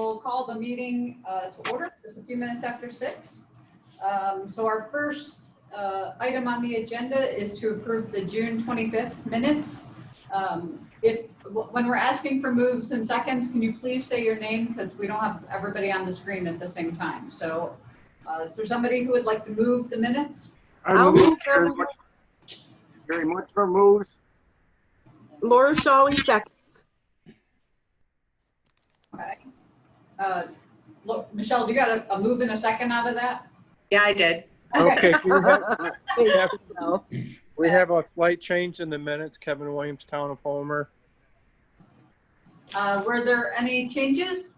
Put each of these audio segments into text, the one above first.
will call the meeting to order just a few minutes after 6. So our first item on the agenda is to approve the June 25th minutes. When we're asking for moves and seconds, can you please say your name, because we don't have everybody on the screen at the same time. So is there somebody who would like to move the minutes? I'll move very much for moves. Laura Shawley seconds. Okay. Look, Michelle, do you got a move in a second out of that? Yeah, I did. Okay, No. we have a slight change in the minutes. Kevin Williams, Town of Homer. Were there any changes?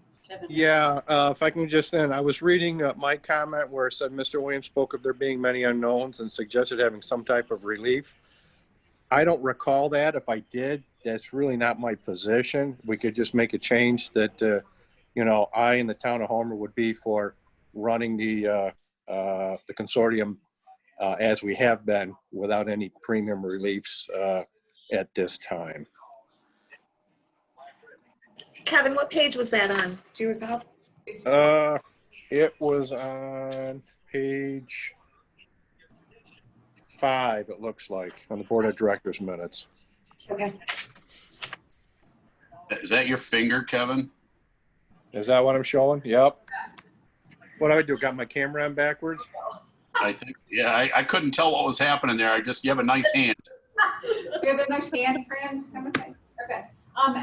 Yeah, if I can just then, I was reading my comment where it said Mr. Williams spoke of there being many unknowns and suggested having some type of relief. I don't recall that. If I did, that's really not my position. We could just make a change that, you know, I and the Town of Homer would be for running the consortium as we have been without any premium reliefs at this time. Kevin, what page was that on? Do you recall? It was on page 5, it looks like, on the Board of Directors minutes. Okay. Is that your finger, Kevin? Is that what I'm showing? Yep. What do I do? Got my camera on backwards? I think, yeah, I couldn't tell what was happening there. You have a nice hand. You have a nice hand, Fran? Okay. Okay.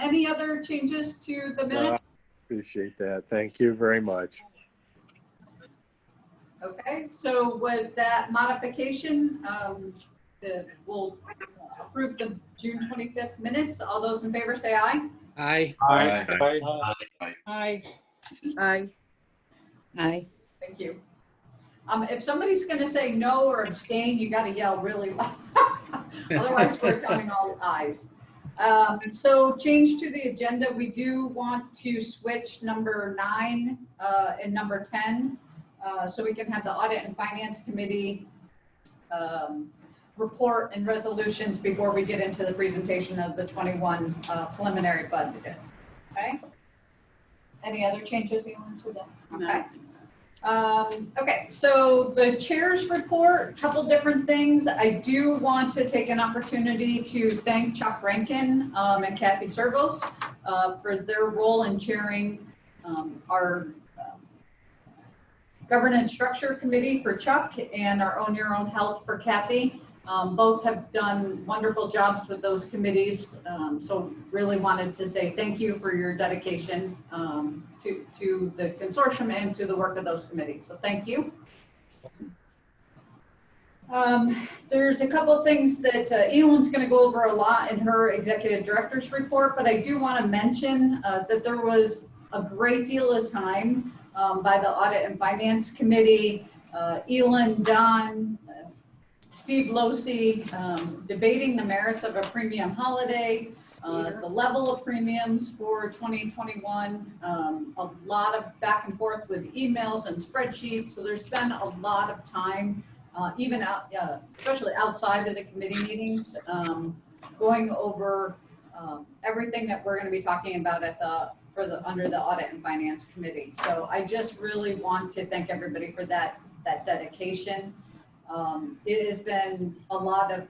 Any other changes to the minute? Appreciate that. Thank you very much. Okay, so with that modification, we'll approve the June 25th minutes. All those in favor say aye. Aye. Aye. Aye. Aye. Aye. Thank you. If somebody's going to say no or abstain, you got to yell really loud. Otherwise, we're counting all ayes. So change to the agenda. We do want to switch number 9 and number 10 so we can have the Audit and Finance Committee report and resolutions before we get into the presentation of the 21 preliminary budget. Okay. Any other changes you want to the? Okay. No, I don't think so. Okay, so the chair's report, a couple different things. I do want to take an opportunity to thank Chuck Rankin and Kathy Servos for their role in chairing our governance structure committee for Chuck and our Own Your Own Health for Kathy. Both have done wonderful jobs with those committees. So really wanted to say thank you for your dedication to the consortium and to the work of those committees. So thank you. There's a couple of things that Ellen's going to go over a lot in her executive director's report, but I do want to mention that there was a great deal of time by the Audit and Finance Committee, Ellen, Don, Steve Losey, debating the merits of a premium holiday, the level of premiums for 2021, a lot of back and forth with emails and spreadsheets. So there's been a lot of time, even out, especially outside of the committee meetings, going over everything that we're going to be talking about at under the Audit and Finance Committee. So I just really want to thank everybody for that dedication. It has been a lot of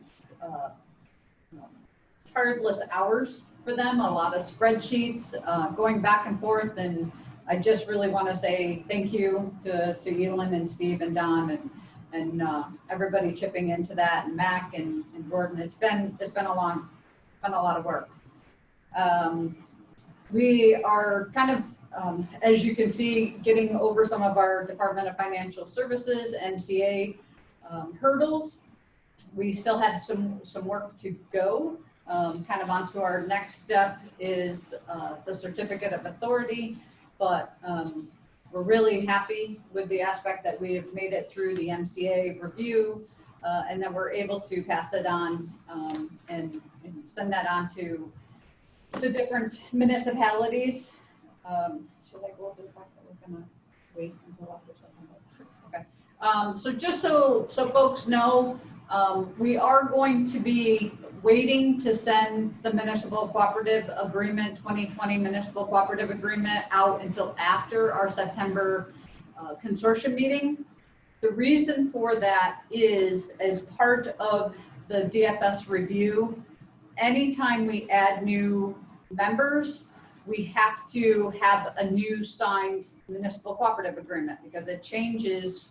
tireless hours for them, a lot of spreadsheets going back and forth, and I just really want to say thank you to Elin and Steve and Don and everybody chipping into that, and Mac and Gordon. It's been a lot of work. We are kind of as you can see, getting over some of our Department of Financial Services MCA hurdles. We still have some work to go. Kind of onto our next step is the Certificate of Authority, but we're really happy with the aspect that we have made it through the MCA review, and then we're able to pass it on and send that on to the different municipalities. Should I go over the fact that we're gonna wait until after September? Okay. So just so folks know, We are going to be waiting to send the municipal cooperative agreement, 2020 municipal cooperative agreement out until after our September consortium meeting. The reason for that is, as part of the DFS review, anytime we add new members, we have to have a new signed municipal cooperative agreement because it changes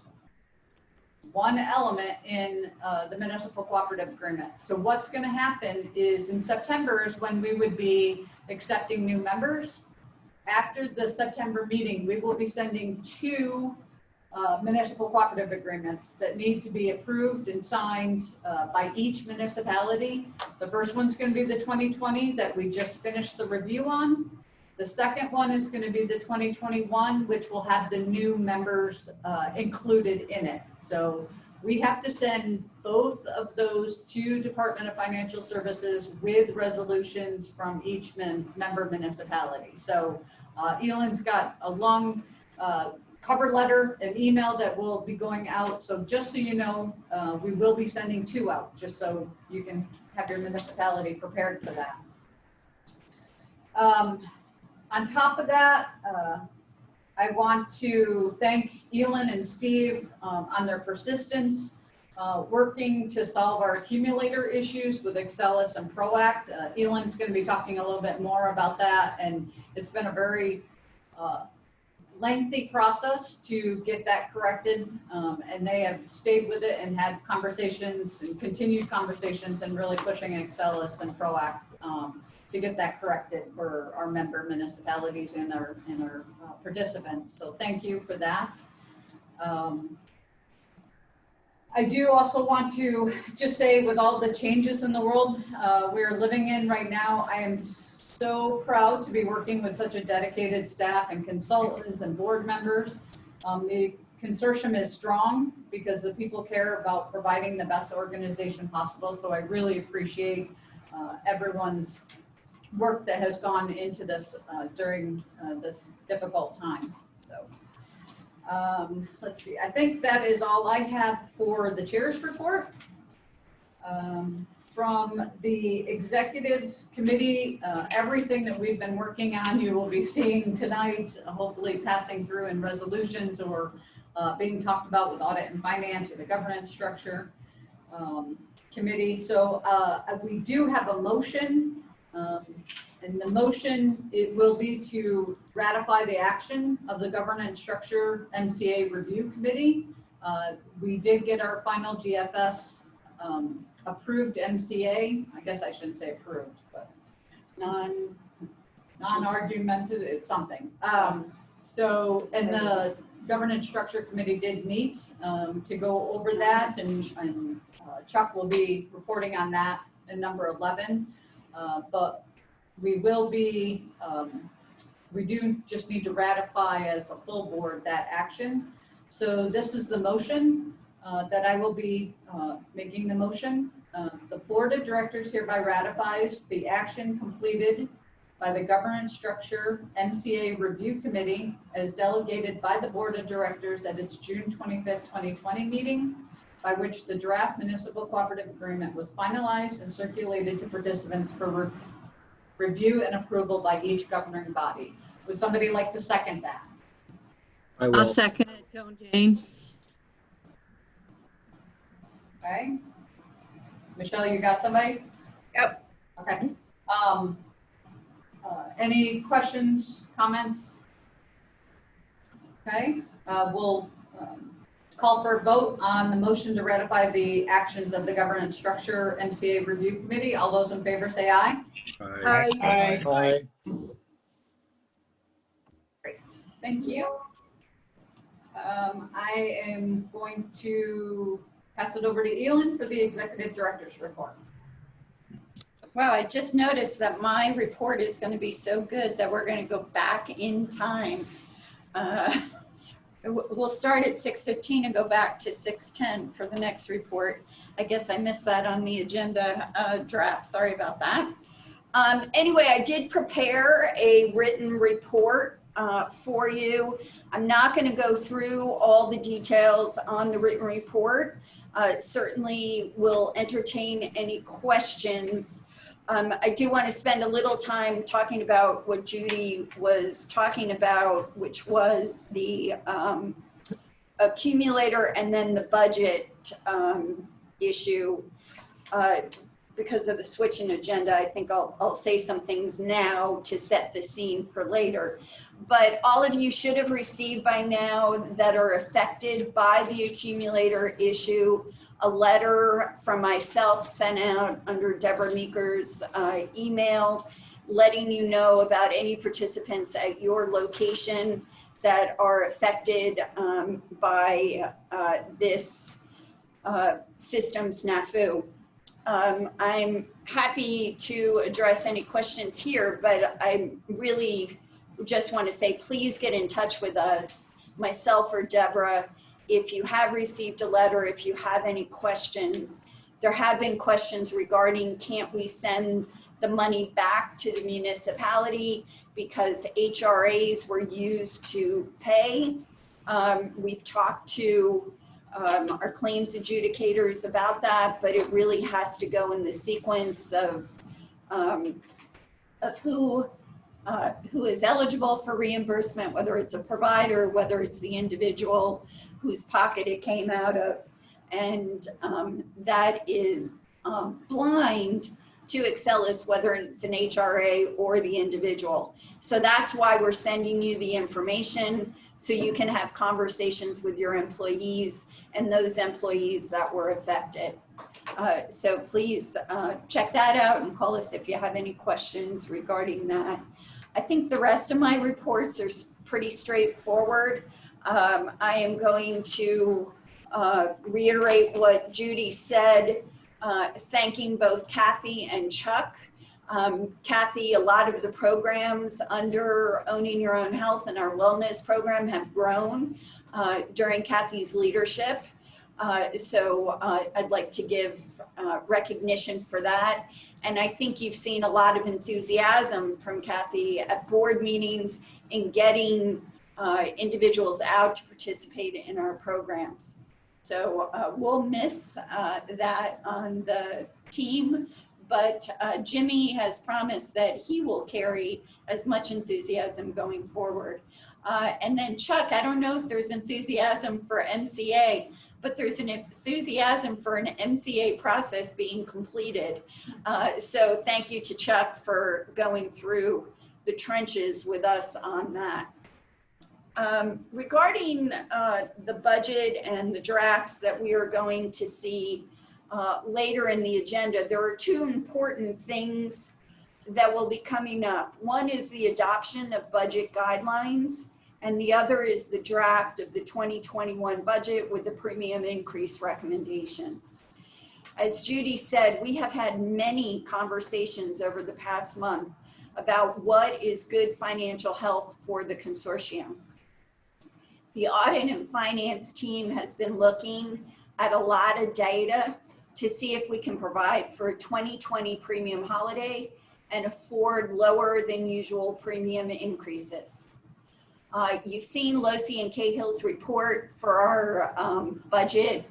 one element in the municipal cooperative agreement. So what's going to happen is in September is when we would be accepting new members. After the September meeting, we will be sending two municipal cooperative agreements that need to be approved and signed by each municipality. The first one's going to be the 2020 that we just finished the review on. The second one is going to be the 2021, which will have the new members included in it. So we have to send both of those to Department of Financial Services with resolutions from each member municipality. So Elon's got a long cover letter, an email that will be going out. So just so you know, we will be sending two out, just so you can have your municipality prepared for that. On top of that, I want to thank Elon and Steve on their persistence, working to solve our accumulator issues with Excelis and ProAct. Elon's going to be talking a little bit more about that, and it's been a very lengthy process to get that corrected, and they have stayed with it and had conversations and continued conversations and really pushing Excelis and ProAct to get that corrected for our member municipalities and our participants. So thank you for that. I do also want to just say, with all the changes in the world we're living in right now, I am so proud to be working with such a dedicated staff and consultants and board members. The consortium is strong because the people care about providing the best organization possible. So I really appreciate everyone's work that has gone into this during this difficult time. So let's see, I think that is all I have for the chair's report. From the executive committee, everything that we've been working on, you will be seeing tonight, hopefully passing through in resolutions or being talked about with audit and finance or the governance structure committee. So we do have a motion, and the motion, it will be to ratify the action of the governance structure MCA review committee. We did get our final GFS approved MCA. I guess I shouldn't say approved, but non-argumented, it's something. So, and the governance structure committee did meet to go over that, and Chuck will be reporting on that in number 11. But we will be, we do just need to ratify as a full board that action. So this is the motion that I will be making the motion. The board of directors hereby ratifies the action completed by the governance structure MCA review committee as delegated by the board of directors at its June 25th, 2020 meeting, by which the draft municipal cooperative agreement was finalized and circulated to participants for review and approval by each governing body. Would somebody like to second that? I will. I'll second it, Joan Jane. Okay. Michelle, you got somebody? Yep. Okay. Any questions, comments? Okay, we'll call for a vote on the motion to ratify the actions of the governance structure MCA review committee. All those in favor say aye. Aye. Aye. Great, thank you. I am going to pass it over to Elin for the executive director's report. Wow, I just noticed that my report is going to be so good that we're going to go back in time. We'll start at 6:15 and go back to 6:10 for the next report. I guess I missed that on the agenda draft. Sorry about that. Anyway, I did prepare a written report for you. I'm not going to go through all the details on the written report. Certainly will entertain any questions. I do want to spend a little time talking about what Judy was talking about, which was the accumulator and then the budget issue. Because of the switch in agenda, I think I'll say some things now to set the scene for later. But all of you should have received by now that are affected by the accumulator issue a letter from myself sent out under Deborah Meeker's email, letting you know about any participants at your location that are affected by this system snafu. I'm happy to address any questions here, but I really just want to say, please get in touch with us, myself or Deborah, if you have received a letter, if you have any questions. There have been questions regarding, can't we send the money back to the municipality because HRAs were used to pay. We've talked to our claims adjudicators about that, but it really has to go in the sequence of who is eligible for reimbursement, whether it's a provider, whether it's the individual whose pocket it came out of. And that is blind to Excelis, whether it's an HRA or the individual. So that's why we're sending you the information, so you can have conversations with your employees and those employees that were affected. So please check that out and call us if you have any questions regarding that. I think the rest of my reports are pretty straightforward. I am going to reiterate what Judy said, thanking both Kathy and Chuck. Kathy, a lot of the programs under Owning Your Own Health and our wellness program have grown during Kathy's leadership. So I'd like to give recognition for that. And I think you've seen a lot of enthusiasm from Kathy at board meetings in getting individuals out to participate in our programs. So we'll miss that on the team, but Jimmy has promised that he will carry as much enthusiasm going forward. And then Chuck, I don't know if there's enthusiasm for MCA, but there's an enthusiasm for an MCA process being completed. So thank you to Chuck for going through the trenches with us on that. Regarding the budget and the drafts that we are going to see later in the agenda, there are two important things that will be coming up. One is the adoption of budget guidelines, and the other is the draft of the 2021 budget with the premium increase recommendations. As Judy said, we have had many conversations over the past month about what is good financial health for the consortium. The audit and finance team has been looking at a lot of data to see if we can provide for a 2020 premium holiday and afford lower than usual premium increases. You've seen Losi and Cahill's report for our budget,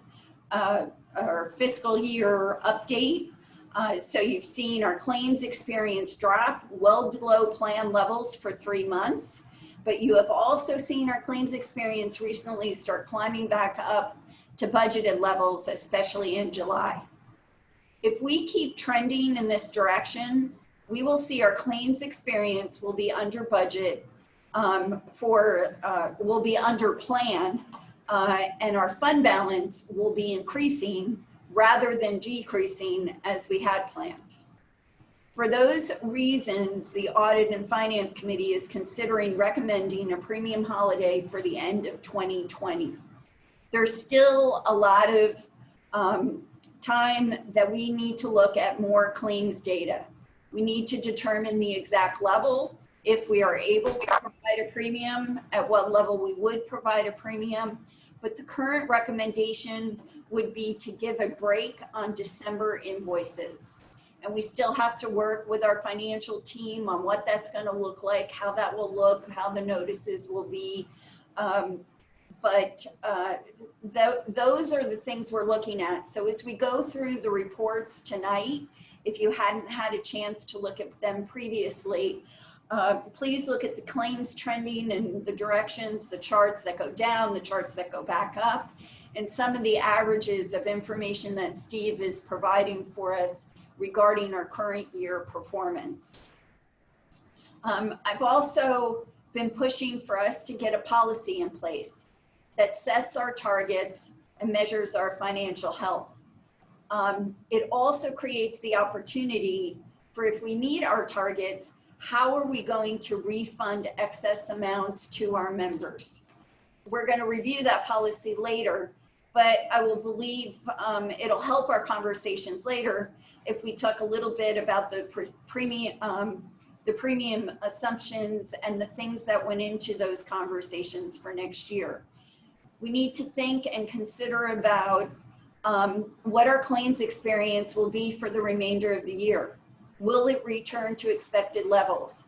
our fiscal year update. So you've seen our claims experience drop well below plan levels for 3 months, but you have also seen our claims experience recently start climbing back up to budgeted levels, especially in July. If we keep trending in this direction, we will see our claims experience will be under budget will be under plan, and our fund balance will be increasing rather than decreasing as we had planned. For those reasons, the Audit and Finance Committee is considering recommending a premium holiday for the end of 2020. There's still a lot of time that we need to look at more claims data. We need to determine the exact level, if we are able to provide a premium, at what level we would provide a premium. But the current recommendation would be to give a break on December invoices. And we still have to work with our financial team on what that's going to look like, how that will look, how the notices will be. But those are the things we're looking at. So as we go through the reports tonight, if you hadn't had a chance to look at them previously, please look at the claims trending and the directions, the charts that go down, the charts that go back up, and some of the averages of information that Steve is providing for us regarding our current year performance. I've also been pushing for us to get a policy in place that sets our targets and measures our financial health. It also creates the opportunity for, if we meet our targets, how are we going to refund excess amounts to our members? We're going to review that policy later, but I will believe it'll help our conversations later if we talk a little bit about the premium assumptions and the things that went into those conversations for next year. We need to think and consider about what our claims experience will be for the remainder of the year. Will it return to expected levels?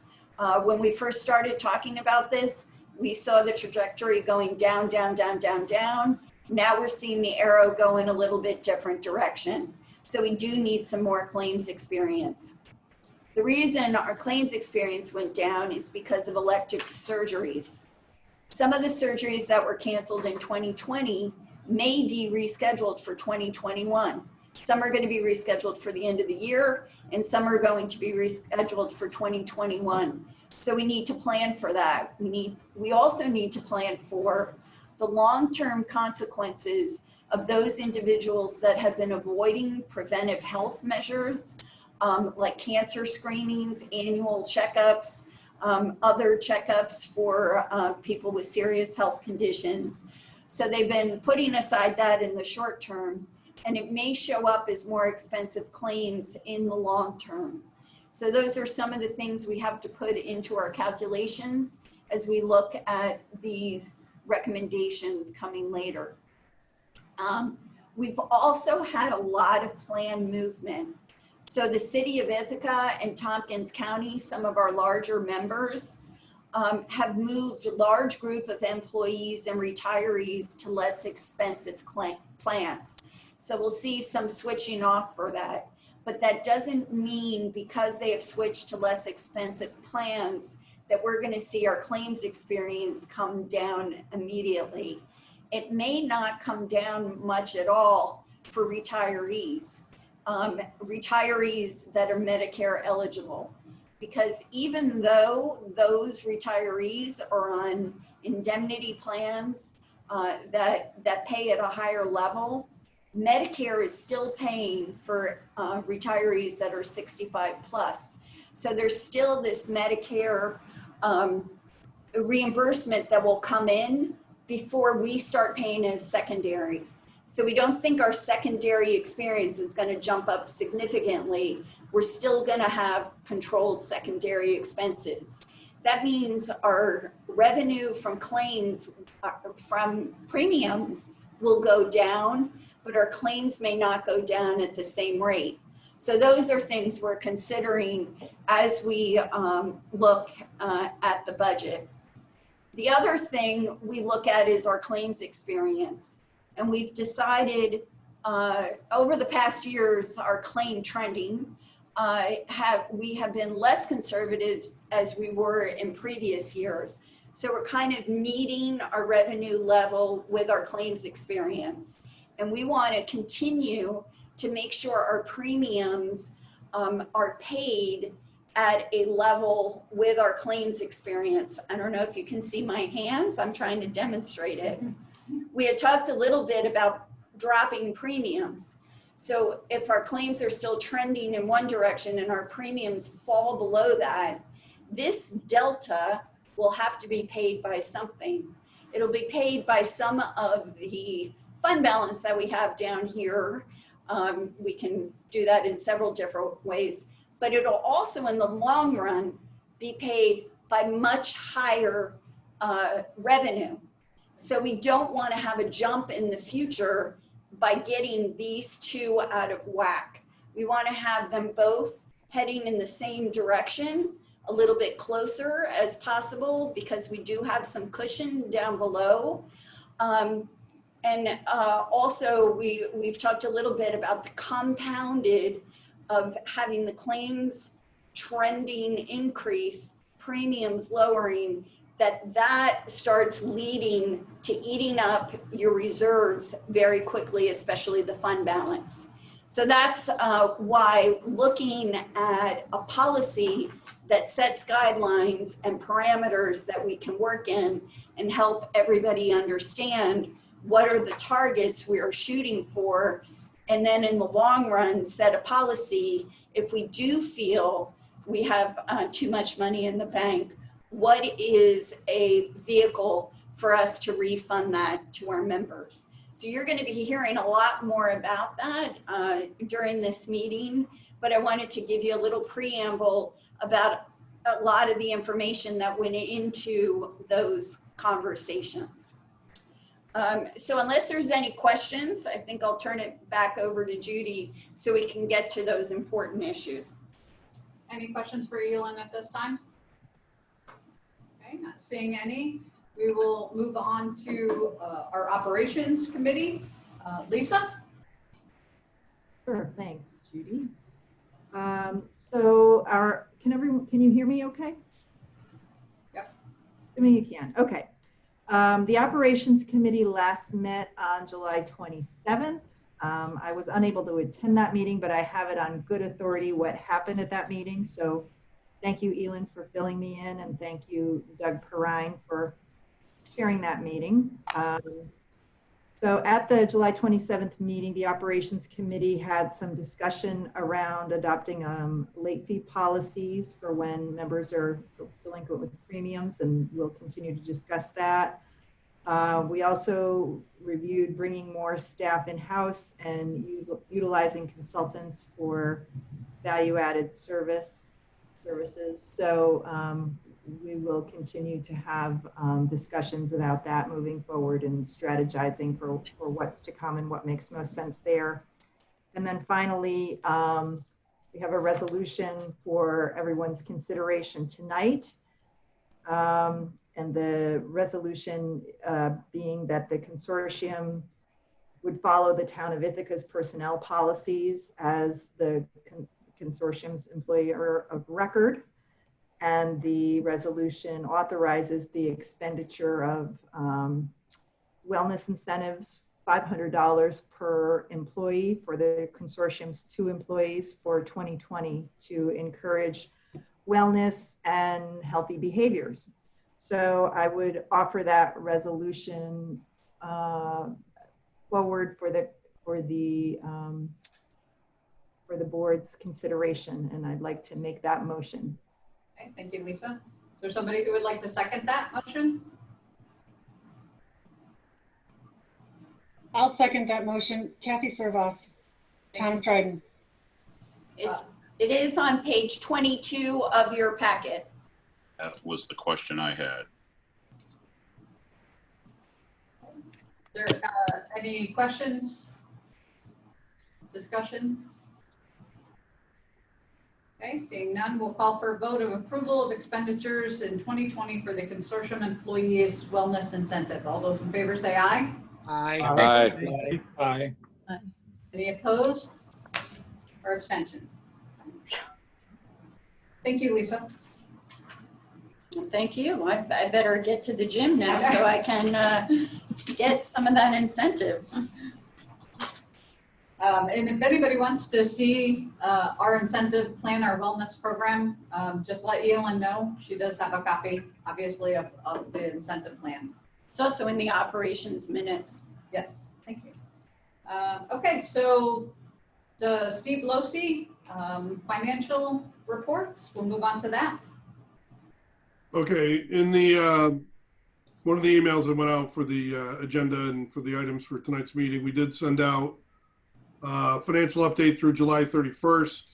When we first started talking about this, we saw the trajectory going down, down, down, down, down. Now we're seeing the arrow go in a little bit different direction. So we do need some more claims experience. The reason our claims experience went down is because of elective surgeries. Some of the surgeries that were canceled in 2020 may be rescheduled for 2021. Some are going to be rescheduled for the end of the year, and some are going to be rescheduled for 2021. So we need to plan for that. We also need to plan for the long-term consequences of those individuals that have been avoiding preventive health measures, like cancer screenings, annual checkups, other checkups for people with serious health conditions. So they've been putting aside that in the short term, and it may show up as more expensive claims in the long term. So those are some of the things we have to put into our calculations as we look at these recommendations coming later. We've also had a lot of planned movement. So the city of Ithaca and Tompkins County, some of our larger members, have moved a large group of employees and retirees to less expensive plans. So we'll see some switching off for that. But that doesn't mean because they have switched to less expensive plans that we're going to see our claims experience come down immediately. It may not come down much at all for retirees. Retirees that are Medicare eligible, because even though those retirees are on indemnity plans that pay at a higher level, Medicare is still paying for retirees that are 65 plus. So there's still this Medicare reimbursement that will come in before we start paying as secondary. So we don't think our secondary experience is going to jump up significantly. We're still going to have controlled secondary expenses. That means our revenue from claims, from premiums will go down, but our claims may not go down at the same rate. So those are things we're considering as we look at the budget. The other thing we look at is our claims experience. And we've decided over the past years, our claim trending, we have been less conservative as we were in previous years. So we're kind of meeting our revenue level with our claims experience. And we want to continue to make sure our premiums are paid at a level with our claims experience. I don't know if you can see my hands. I'm trying to demonstrate it. We had talked a little bit about dropping premiums. So if our claims are still trending in one direction and our premiums fall below that, this delta will have to be paid by something. It'll be paid by some of the fund balance that we have down here. We can do that in several different ways, but it'll also in the long run be paid by much higher revenue. So we don't want to have a jump in the future by getting these two out of whack. We want to have them both heading in the same direction, a little bit closer as possible, because we do have some cushion down below. And also, we've talked a little bit about the compounded of having the claims trending increase, premiums lowering, that starts leading to eating up your reserves very quickly, especially the fund balance. So that's why looking at a policy that sets guidelines and parameters that we can work in and help everybody understand what are the targets we are shooting for, and then in the long run set a policy if we do feel we have too much money in the bank, what is a vehicle for us to refund that to our members. So you're going to be hearing a lot more about that during this meeting, but I wanted to give you a little preamble about a lot of the information that went into those conversations. So unless there's any questions, I think I'll turn it back over to Judy so we can get to those important issues. Any questions for Elin at this time? Okay, not seeing any. We will move on to our operations committee. Lisa? Sure, thanks, Judy. So can you hear me okay? Yep. I mean, you can, okay. The operations committee last met on July 27th. I was unable to attend that meeting, but I have it on good authority what happened at that meeting. So thank you, Elin, for filling me in, and thank you, Doug Perrine, for chairing that meeting. So at the July 27th meeting, the operations committee had some discussion around adopting late fee policies for when members are delinquent with premiums, and we'll continue to discuss that. We also reviewed bringing more staff in-house and utilizing consultants for value-added services. So we will continue to have discussions about that moving forward and strategizing for what's to come and what makes most sense there. And then finally, we have a resolution for everyone's consideration tonight. And the resolution being that the consortium would follow the town of Ithaca's personnel policies as the consortium's employer of record. And the resolution authorizes the expenditure of wellness incentives, $500 per employee for the consortium's 2 employees for 2020 to encourage wellness and healthy behaviors. So I would offer that resolution forward for the board's consideration, and I'd like to make that motion. Okay, thank you, Lisa. Is there somebody who would like to second that motion? I'll second that motion. Kathy Servos, Town of Dryden. It is on page 22 of your packet. That was the question I had. Is there any questions? Discussion? Okay, seeing none, we'll call for a vote of approval of expenditures in 2020 for the consortium employees wellness incentive. All those in favor say aye. Aye. Aye. Any opposed or abstentions? Thank you, Lisa. Thank you. I better get to the gym now so I can get some of that incentive. And if anybody wants to see our incentive plan, our wellness program, just let Elin know. She does have a copy, obviously, of the incentive plan. It's also in the operations minutes. Yes, thank you. Okay, so Steve Losi, financial reports. We'll move on to that. Okay, in the one of the emails that went out for the agenda and for the items for tonight's meeting, we did send out financial update through July 31st.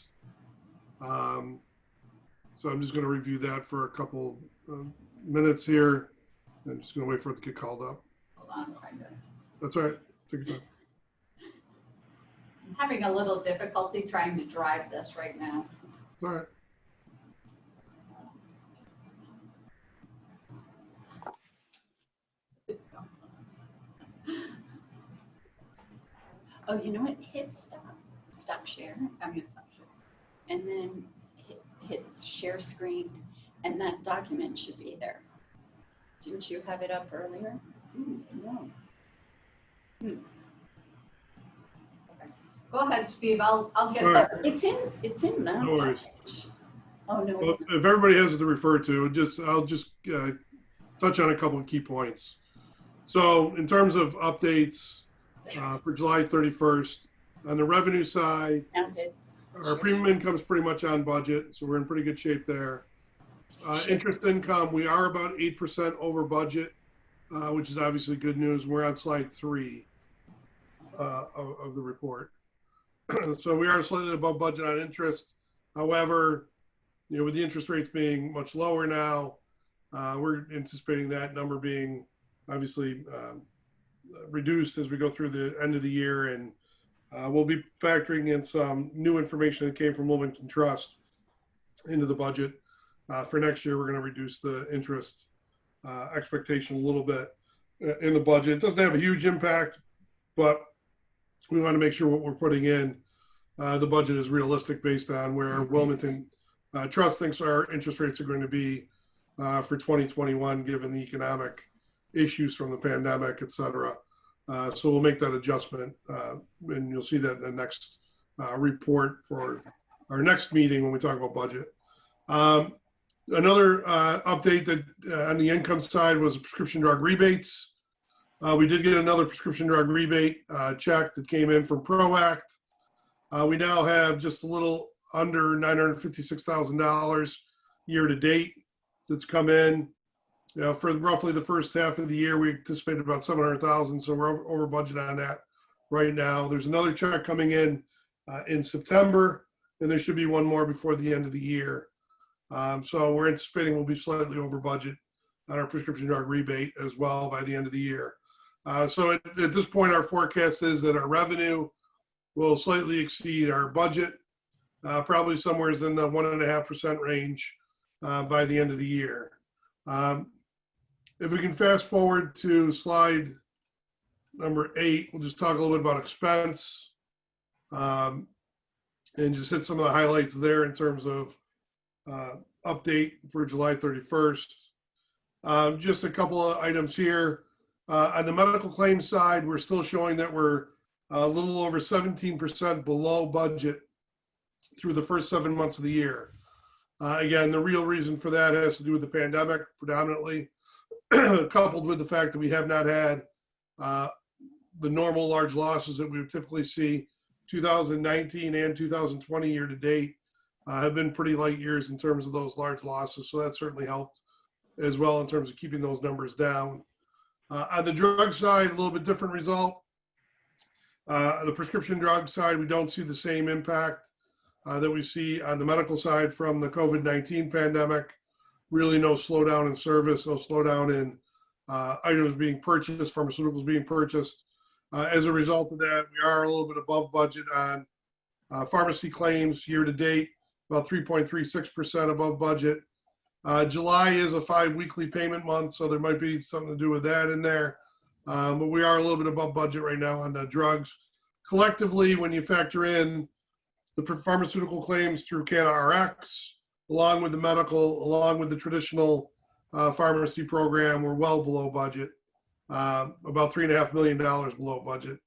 So I'm just going to review that for a couple minutes here. I'm just going to wait for it to get called up. Hold on, I'm trying to. That's all right. Take your time. I'm having a little difficulty trying to drive this right now. It's all right. Oh, you know what? Hit stop share, I'm gonna stop sharing. and then hit share screen, and that document should be there. Didn't you have it up earlier? No. Okay. Go ahead, Steve. I'll get All right. there. It's in that. No worries. page. Oh, no, Well, it's not. if everybody has it to refer to, I'll just touch on a couple of key points. So in terms of updates for July 31st, on the revenue side, Now hit our share. premium income's pretty much on budget, so we're in pretty good shape there. Interest income, we are about 8% over budget, which is obviously good news. We're on slide 3 of the report. So we are slightly above budget on interest. However, you know, with the interest rates being much lower now, we're anticipating that number being obviously reduced as we go through the end of the year, and we'll be factoring in some new information that came from Wilmington Trust into the budget. For next year, we're going to reduce the interest expectation a little bit in the budget. It doesn't have a huge impact, but we want to make sure what we're putting in the budget is realistic based on where Wilmington Trust thinks our interest rates are going to be for 2021, given the economic issues from the pandemic, et cetera. So we'll make that adjustment, and you'll see that in the next report for our next meeting when we talk about budget. Another update that on the income side was prescription drug rebates. We did get another prescription drug rebate check that came in from ProAct. We now have just a little under $956,000 year to date that's come in. You know, for roughly the first half of the year, we anticipated about 700,000, so we're over budget on that right now. There's another check coming in September, and there should be one more before the end of the year. So we're anticipating we'll be slightly over budget on our prescription drug rebate as well by the end of the year. So at this point, our forecast is that our revenue will slightly exceed our budget, probably somewhere in the 1.5% range by the end of the year. If we can fast forward to slide number 8, we'll just talk a little bit about expense and just hit some of the highlights there in terms of update for July 31st. Just a couple of items here. On the medical claims side, we're still showing that we're a little over 17% below budget through the first 7 months of the year. Again, the real reason for that has to do with the pandemic predominantly, coupled with the fact that we have not had the normal large losses that we would typically see. 2019 and 2020 year to date have been pretty light years in terms of those large losses, so that certainly helped as well in terms of keeping those numbers down. On the drug side, a little bit different result. The prescription drug side, we don't see the same impact that we see on the medical side from the COVID-19 pandemic. Really no slowdown in service, no slowdown in items being purchased, pharmaceuticals being purchased. As a result of that, we are a little bit above budget on pharmacy claims year to date, about 3.36% above budget. July is a 5-weekly payment month, so there might be something to do with that in there. But we are a little bit above budget right now on the drugs. Collectively, when you factor in the pharmaceutical claims through CannaRx, along with the medical, along with the traditional pharmacy program, we're well below budget, about $3.5 million below budget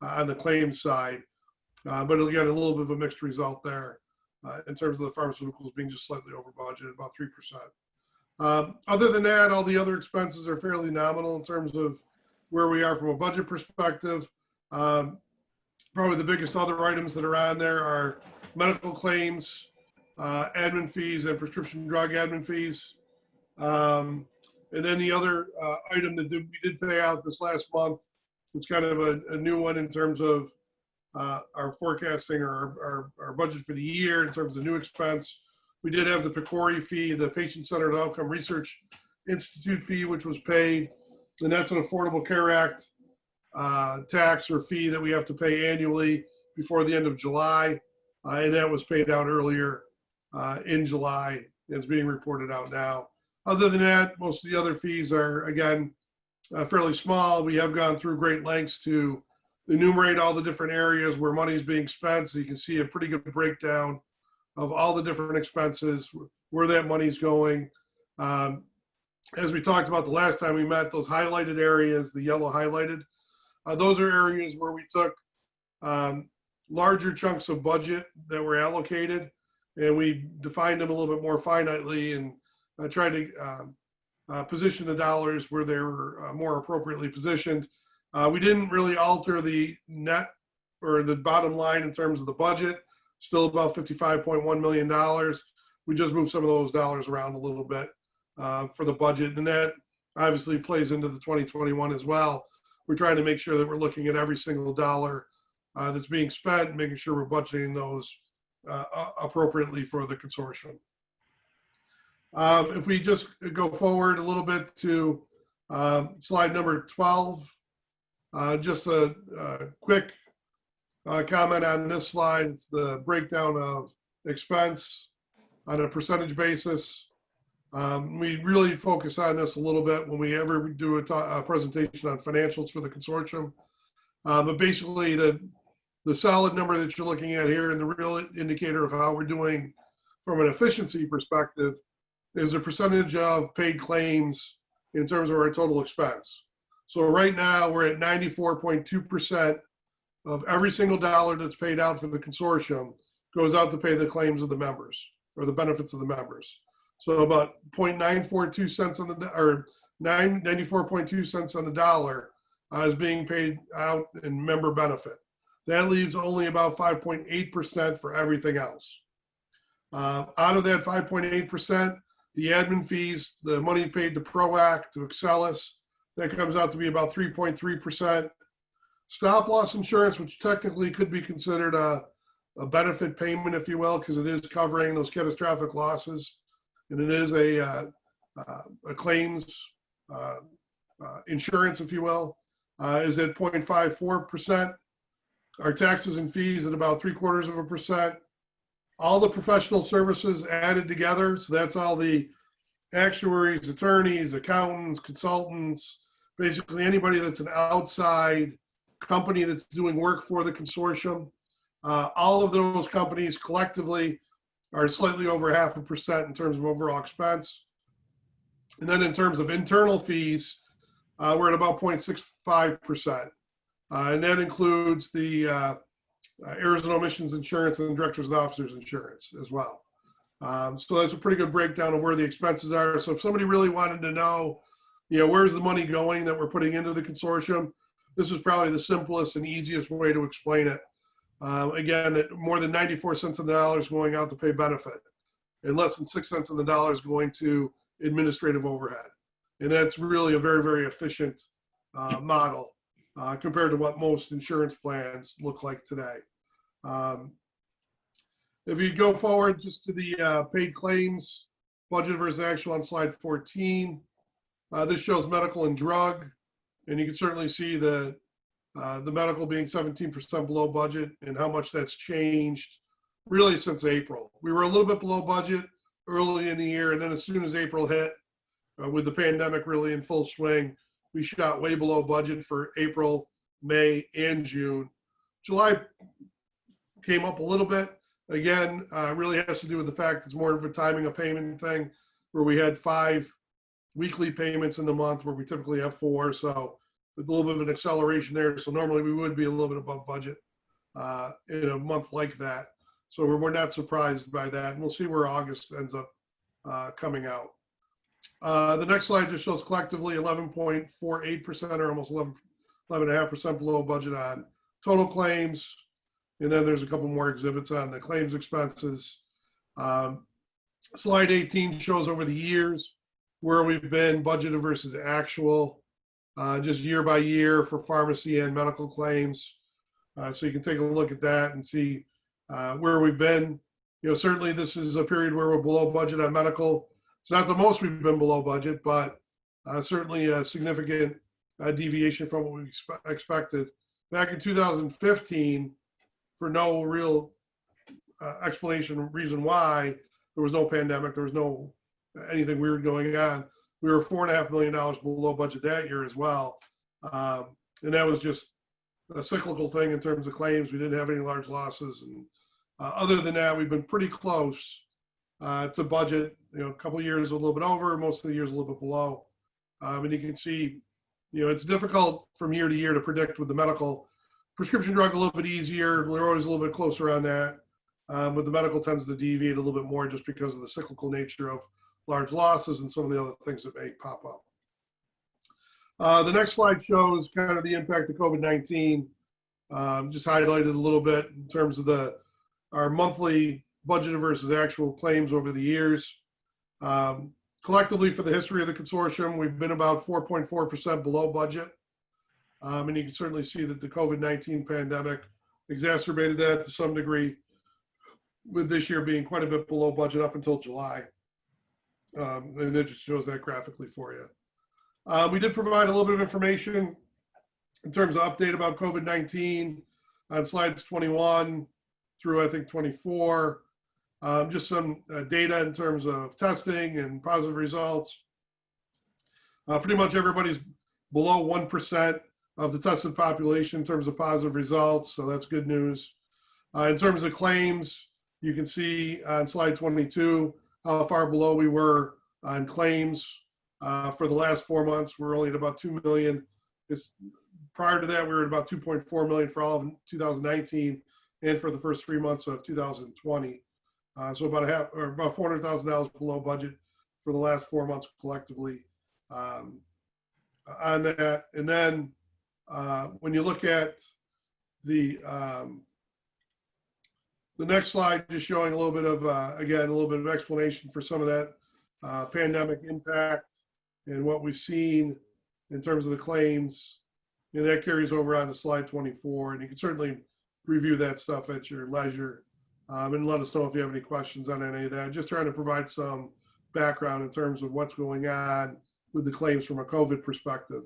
on the claims side. But again, a little bit of a mixed result there in terms of the pharmaceuticals being just slightly over budget, about 3%. Other than that, all the other expenses are fairly nominal in terms of where we are from a budget perspective. Probably the biggest other items that are on there are medical claims, admin fees, and prescription drug admin fees. And then the other item that we did pay out this last month, it's kind of a new one in terms of our forecasting or our budget for the year in terms of new expense. We did have the PCORI fee, the Patient-Centered Outcome Research Institute fee, which was paid. And that's an Affordable Care Act tax or fee that we have to pay annually before the end of July. And that was paid out earlier in July. It's being reported out now. Other than that, most of the other fees are, again, fairly small. We have gone through great lengths to enumerate all the different areas where money is being spent, so you can see a pretty good breakdown of all the different expenses, where that money's going. As we talked about the last time we met, those highlighted areas, the yellow highlighted, those are areas where we took larger chunks of budget that were allocated, and we defined them a little bit more finitely and tried to position the dollars where they were more appropriately positioned. We didn't really alter the net or the bottom line in terms of the budget, still about $55.1 million. We just moved some of those dollars around a little bit for the budget, and that obviously plays into the 2021 as well. We're trying to make sure that we're looking at every single dollar that's being spent, making sure we're budgeting those appropriately for the consortium. If we just go forward a little bit to slide number 12, just a quick comment on this slide. It's the breakdown of expense on a percentage basis. We really focus on this a little bit when we ever do a presentation on financials for the consortium. But basically the solid number that you're looking at here and the real indicator of how we're doing from an efficiency perspective is a percentage of paid claims in terms of our total expense. So right now we're at 94.2% of every single dollar that's paid out for the consortium goes out to pay the claims of the members or the benefits of the members. So about 0.942 cents on the, or 94.2 cents on the dollar is being paid out in member benefit. That leaves only about 5.8% for everything else. Out of that 5.8%, the admin fees, the money paid to PROACT, to Excelis, that comes out to be about 3.3%. Stop loss insurance, which technically could be considered a benefit payment, if you will, because it is covering those catastrophic losses, and it is a claims insurance, if you will, is at 0.54%. Our taxes and fees at about 0.75%. All the professional services added together, so that's all the actuaries, attorneys, accountants, consultants, basically anybody that's an outside company that's doing work for the consortium. All of those companies collectively are slightly over 0.5% in terms of overall expense. And then in terms of internal fees, we're at about 0.65%. And that includes the Arizona Emissions Insurance and Directors and Officers Insurance as well. So that's a pretty good breakdown of where the expenses are. So if somebody really wanted to know, where's the money going that we're putting into the consortium, this is probably the simplest and easiest way to explain it. Again, that more than 94 cents on the dollar is going out to pay benefit, and less than 6 cents on the dollar is going to administrative overhead. And that's really a very, very efficient model compared to what most insurance plans look like today. If you go forward just to the paid claims, budget versus actual on slide 14, this shows medical and drug, and you can certainly see the medical being 17% below budget and how much that's changed really since April. We were a little bit below budget early in the year, and then as soon as April hit, with the pandemic really in full swing, we shot way below budget for April, May, and June. July came up a little bit. Again, really has to do with the fact it's more of a timing of payment thing, where we had 5 weekly payments in the month where we typically have 4. So with a little bit of an acceleration there. So normally we would be a little bit above budget in a month like that. So we're not surprised by that. And we'll see where August ends up coming out. The next slide just shows collectively 11.48% or almost 11.5% below budget on total claims. And then there's a couple more exhibits on the claims expenses. Slide 18 shows over the years where we've been budgeted versus actual, just year by year for pharmacy and medical claims. So you can take a look at that and see where we've been. Certainly this is a period where we're below budget on medical. It's not the most we've been below budget, but certainly a significant deviation from what we expected. Back in 2015, for no real explanation, reason why, there was no pandemic, there was no anything weird going on. We were $4.5 million below budget that year as well. And that was just a cyclical thing in terms of claims. We didn't have any large losses. And other than that, we've been pretty close to budget. You know, a couple of years a little bit over, most of the years a little bit below. And you can see, you know, it's difficult from year to year to predict with the medical. Prescription drug a little bit easier. We're always a little bit closer on that. But the medical tends to deviate a little bit more just because of the cyclical nature of large losses and some of the other things that may pop up. The next slide shows kind of the impact of COVID-19. Just highlighted a little bit in terms of our monthly budgeted versus actual claims over the years. Collectively, for the history of the consortium, we've been about 4.4% below budget. And you can certainly see that the COVID-19 pandemic exacerbated that to some degree, with this year being quite a bit below budget up until July. And it just shows that graphically for you. We did provide a little bit of information in terms of update about COVID-19 on slides 21 through, I think, 24. Just some data in terms of testing and positive results. Pretty much everybody's below 1% of the tested population in terms of positive results, so that's good news. In terms of claims, you can see on slide 22 how far below we were on claims. For the last 4 months, we're only at about 2 million. Prior to that, we were at about 2.4 million for all of 2019 and for the first 3 months of 2020. So about $400,000 below budget for the last 4 months collectively on that. And then when you look at the next slide, just showing a little bit of, again, a little bit of explanation for some of that pandemic impact and what we've seen in terms of the claims. And that carries over onto slide 24. And you can certainly review that stuff at your leisure. And let us know if you have any questions on any of that. Just trying to provide some background in terms of what's going on with the claims from a COVID perspective.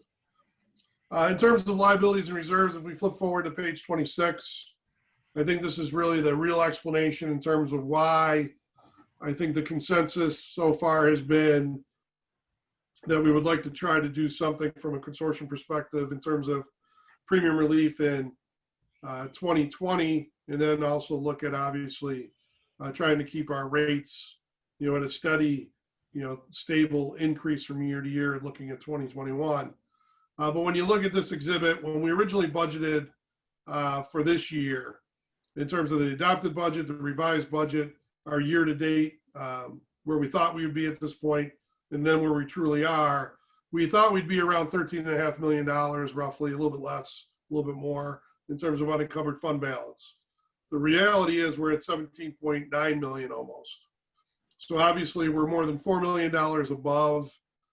In terms of liabilities and reserves, if we flip forward to page 26, I think this is really the real explanation in terms of why I think the consensus so far has been that we would like to try to do something from a consortium perspective in terms of premium relief in 2020, and then also look at obviously trying to keep our rates, you know, at a steady, you know, stable increase from year to year and looking at 2021. But when you look at this exhibit, when we originally budgeted for this year, in terms of the adopted budget, the revised budget, our year to date, where we thought we would be at this point, and then where we truly are, we thought we'd be around $13.5 million, roughly, a little bit less, a little bit more, in terms of unencumbered fund balance. The reality is we're at 17.9 million almost. So obviously we're more than $4 million above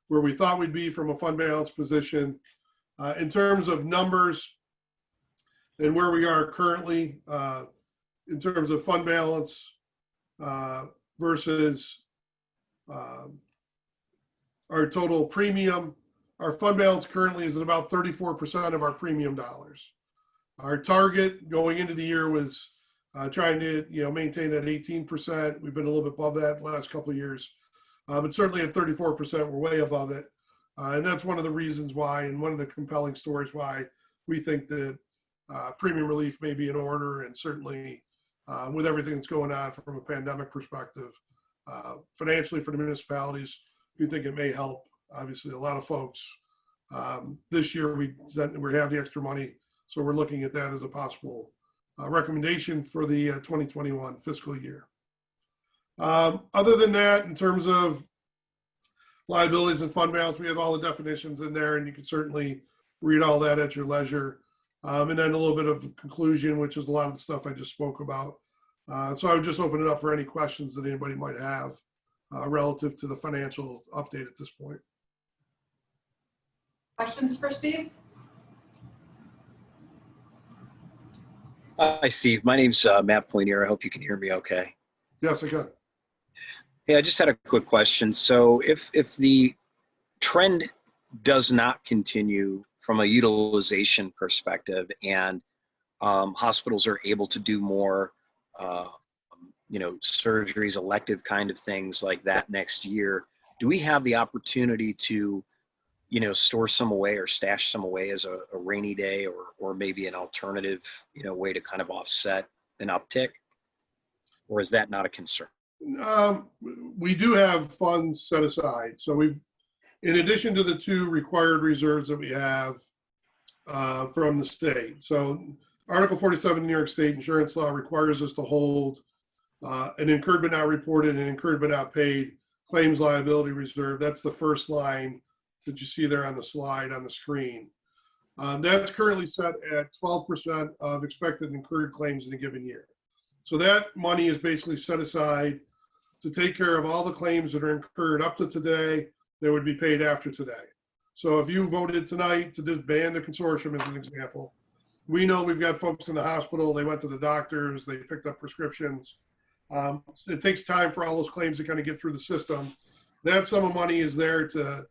where we thought we'd be from a fund balance position. In terms of numbers and where we are currently, in terms of fund balance versus our total premium, our fund balance currently is at about 34% of our premium dollars. Our target going into the year was trying to, you know, maintain that 18%. We've been a little bit above that the last couple of years, but certainly at 34%, we're way above it. And that's one of the reasons why, and one of the compelling stories why we think that premium relief may be in order, and certainly with everything that's going on from a pandemic perspective, financially for the municipalities, we think it may help. Obviously, a lot of folks. This year we have the extra money, so we're looking at that as a possible recommendation for the 2021 fiscal year. Other than that, in terms of liabilities and fund balance, we have all the definitions in there, and you can certainly read all that at your leisure. And then a little bit of conclusion, which is a lot of the stuff I just spoke about. So I would just open it up for any questions that anybody might have relative to the financial update at this point. Questions for Steve? Hi, Steve. My name's Matt Poinier. I hope you can hear me okay. Yes, I can. Hey, I just had a quick question. So if the trend does not continue from a utilization perspective, and hospitals are able to do more, you know, surgeries, elective kind of things like that next year, do we have the opportunity to store some away or stash some away as a rainy day, or maybe an alternative, way to kind of offset an uptick? Or is that not a concern? We do have funds set aside. So in addition to the 2 required reserves that we have from the state. So Article 47 New York State insurance law requires us to hold an incurred but not reported and incurred but not paid claims liability reserve. That's the first line that you see there on the slide on the screen. That's currently set at 12% of expected incurred claims in a given year. So that money is basically set aside to take care of all the claims that are incurred up to today that would be paid after today. So if you voted tonight to disband the consortium, as an example, we know we've got folks in the hospital, they went to the doctors, they picked up prescriptions. It takes time for all those claims to kind of get through the system. That sum of money is there to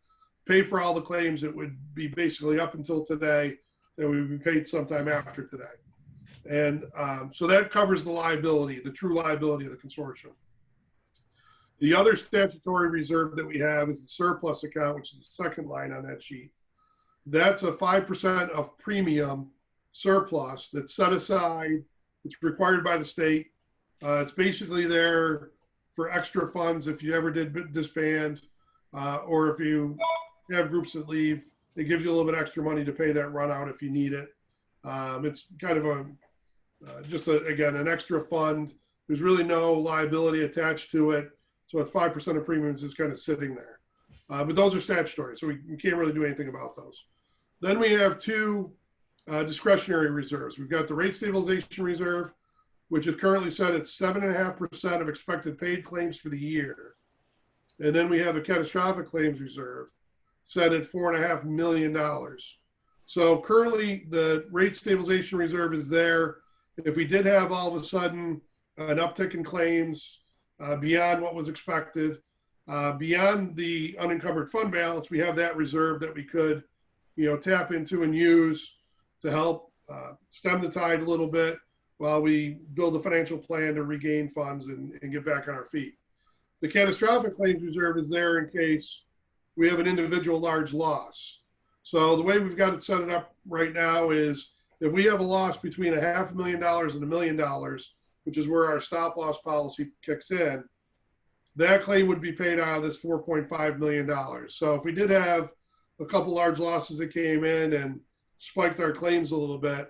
pay for all the claims that would be basically up until today that would be paid sometime after today. And so that covers the liability, the true liability of the consortium. The other statutory reserve that we have is the surplus account, which is the second line on that sheet. That's a 5% of premium surplus that's set aside. It's required by the state. It's basically there for extra funds if you ever did disband, or if you have groups that leave, it gives you a little bit extra money to pay that run out if you need it. It's kind of again, an extra fund. There's really no liability attached to it. So it's 5% of premiums is kind of sitting there. But those are statutory, so we can't really do anything about those. Then we have 2 discretionary reserves. We've got the rate stabilization reserve, which is currently set at 7.5% of expected paid claims for the year. And then we have a catastrophic claims reserve set at $4.5 million. So currently the rate stabilization reserve is there. If we did have all of a sudden an uptick in claims beyond what was expected, beyond the unencumbered fund balance, we have that reserve that we could, tap into and use to help stem the tide a little bit while we build a financial plan to regain funds and get back on our feet. The catastrophic claims reserve is there in case we have an individual large loss. So the way we've got it set up right now is if we have a loss between $500,000 and $1 million, which is where our stop loss policy kicks in, that claim would be paid out of this $4.5 million. So if we did have a couple large losses that came in and spiked our claims a little bit,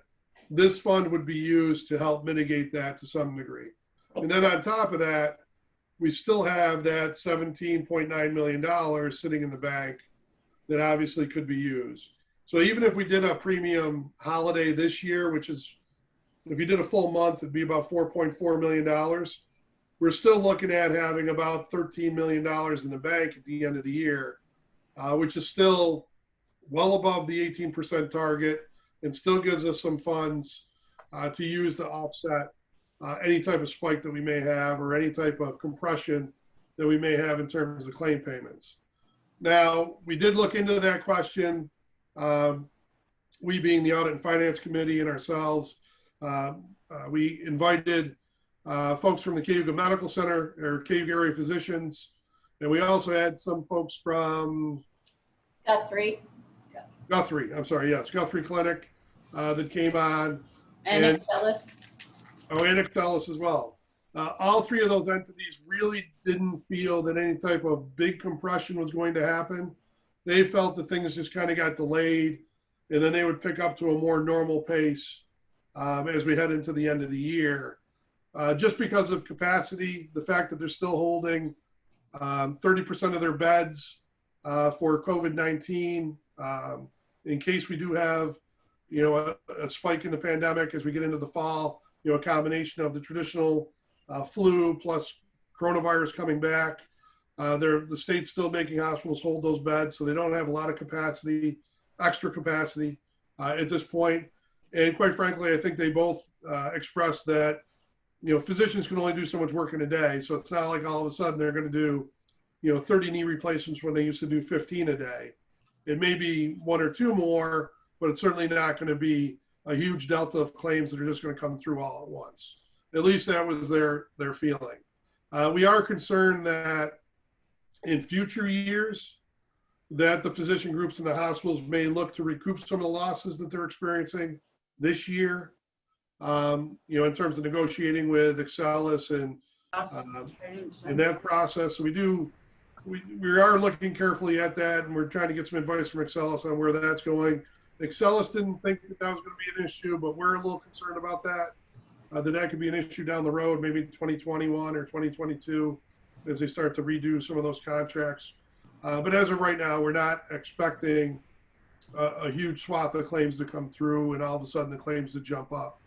this fund would be used to help mitigate that to some degree. And then on top of that, we still have that $17.9 million sitting in the bank that obviously could be used. So even if we did a premium holiday this year, which is, if you did a full month, it'd be about $4.4 million. We're still looking at having about $13 million in the bank at the end of the year, which is still well above the 18% target and still gives us some funds to use to offset any type of spike that we may have or any type of compression that we may have in terms of claim payments. Now, we did look into that question, we being the Audit and Finance Committee and ourselves. We invited folks from the Cayuga Medical Center or Cayuga area physicians, and we also had some folks from Guthrie. Guthrie Clinic that came on. And Excellus. And Excellus as well. All 3 of those entities really didn't feel that any type of big compression was going to happen. They felt that things just kind of got delayed, and then they would pick up to a more normal pace as we head into the end of the year. Just because of capacity, the fact that they're still holding 30% of their beds for COVID-19, in case we do have, a spike in the pandemic as we get into the fall, a combination of the traditional flu plus coronavirus coming back. The state's still making hospitals hold those beds, so they don't have a lot of capacity, extra capacity at this point. And quite frankly, I think they both expressed that, physicians can only do so much work in a day. So it's not like all of a sudden they're going to do, 30 knee replacements when they used to do 15 a day. It may be 1 or 2 more, but it's certainly not going to be a huge delta of claims that are just going to come through all at once. At least that was their feeling. We are concerned that in future years, that the physician groups in the hospitals may look to recoup some of the losses that they're experiencing this year. In terms of negotiating with Excelis and in that process, we are looking carefully at that, and we're trying to get some advice from Excelis on where that's going. Excelis didn't think that was going to be an issue, but we're a little concerned about that. That could be an issue down the road, maybe 2021 or 2022, as they start to redo some of those contracts. But as of right now, we're not expecting a huge swath of claims to come through and all of a sudden the claims to jump up.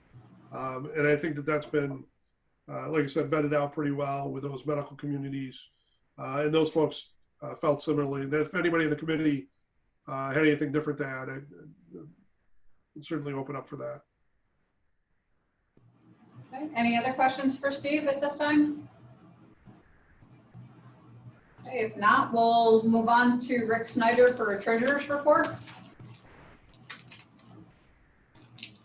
And I think that that's been, like I said, vetted out pretty well with those medical communities. And those folks felt similarly. And if anybody in the committee had anything different to add, I'd certainly open up for that. Okay. Any other questions for Steve at this time? Okay, if not, we'll move on to Rick Snyder for a treasurer's report. Is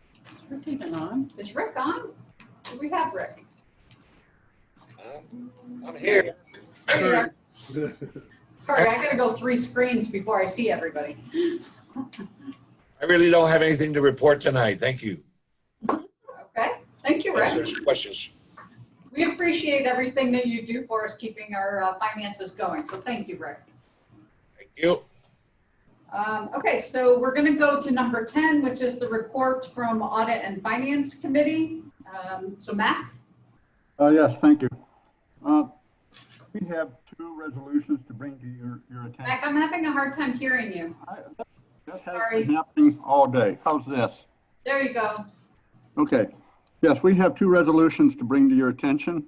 Rick even on? Is Rick on? Do we have Rick? I'm here. Sorry, I gotta go 3 screens before I see everybody. I really don't have anything to report tonight. Thank you. Okay, thank you, Rick. There's questions. We appreciate everything that you do for us, keeping our finances going. So thank you, Rick. Thank you. Okay, so we're going to go to number 10, which is the report from Audit and Finance Committee. So Mac? Yes, thank you. We have 2 resolutions to bring to your attention. Mac, I'm having a hard time hearing you. That has been happening all day. How's this? There you go. Okay. Yes, we have 2 resolutions to bring to your attention.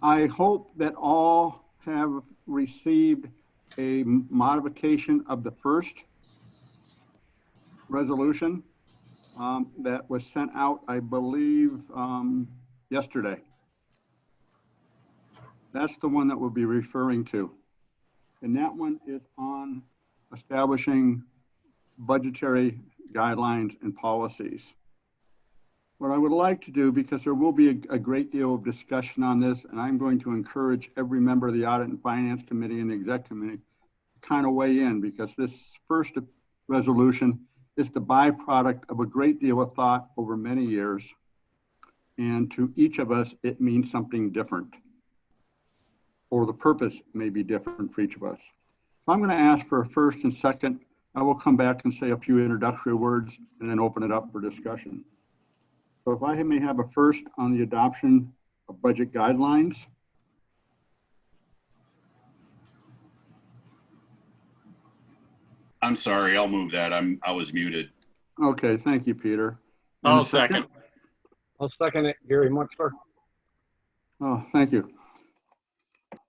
I hope that all have received a modification of the first resolution that was sent out, I believe, yesterday. That's the one that we'll be referring to. And that one is on establishing budgetary guidelines and policies. What I would like to do, because there will be a great deal of discussion on this, and I'm going to encourage every member of the Audit and Finance Committee and the Exec Committee to kind of weigh in, because this first resolution is the byproduct of a great deal of thought over many years. And to each of us, it means something different, or the purpose may be different for each of us. So I'm going to ask for a first and second. I will come back and say a few introductory words and then open it up for discussion. So if I may have a first on the adoption of budget guidelines. I'm sorry, I'll move that. I was muted. Okay, thank you, Peter. I'll second. I'll second it, Gary Muxler. Oh, thank you.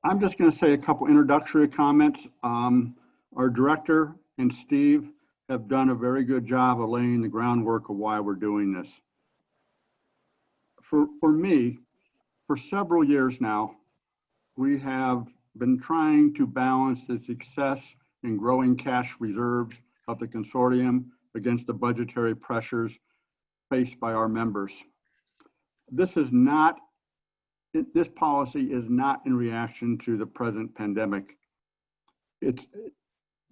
I'm just going to say a couple introductory comments. Our director and Steve have done a very good job of laying the groundwork of why we're doing this. For me, for several years now, we have been trying to balance the success in growing cash reserves of the consortium against the budgetary pressures faced by our members. This policy is not in reaction to the present pandemic.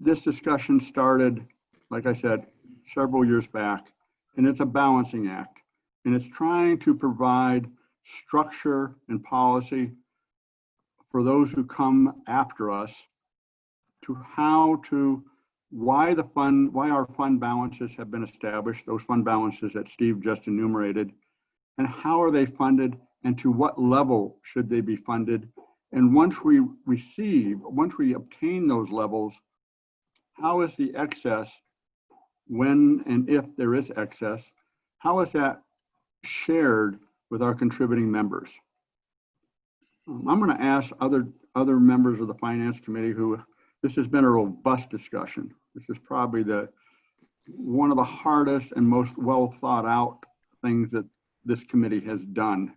This discussion started, like I said, several years back, and it's a balancing act. And it's trying to provide structure and policy for those who come after us to why our fund balances have been established, those fund balances that Steve just enumerated, and how are they funded and to what level should they be funded. And once we obtain those levels, how is the excess, when and if there is excess, how is that shared with our contributing members? I'm going to ask other members of the Finance Committee who, this has been a robust discussion. This is probably one of the hardest and most well thought out things that this committee has done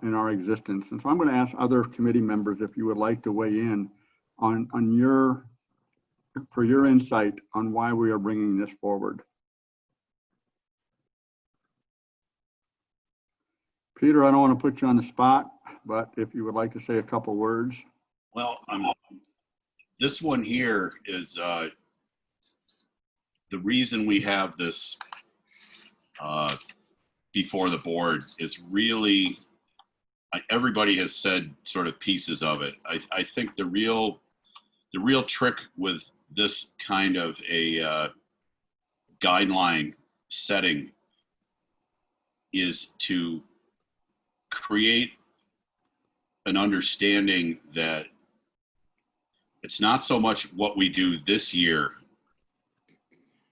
in our existence. And so I'm going to ask other committee members if you would like to weigh in for your insight on why we are bringing this forward. Peter, I don't want to put you on the spot, but if you would like to say a couple words. Well, this one here is the reason we have this before the board is really, everybody has said sort of pieces of it. I think the real trick with this kind of a guideline setting is to create an understanding that it's not so much what we do this year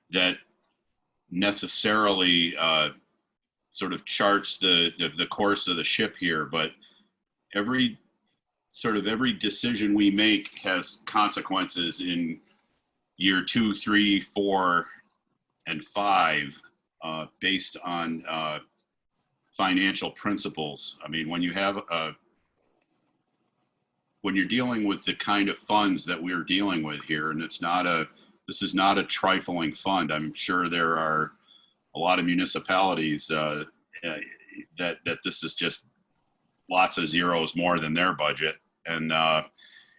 that necessarily sort of charts the course of the ship here, but every decision we make has consequences in year 2, 3, 4, and 5 based on financial principles. I mean, when you have when you're dealing with the kind of funds that we're dealing with here, and this is not a trifling fund. I'm sure there are a lot of municipalities that this is just lots of zeros more than their budget. And,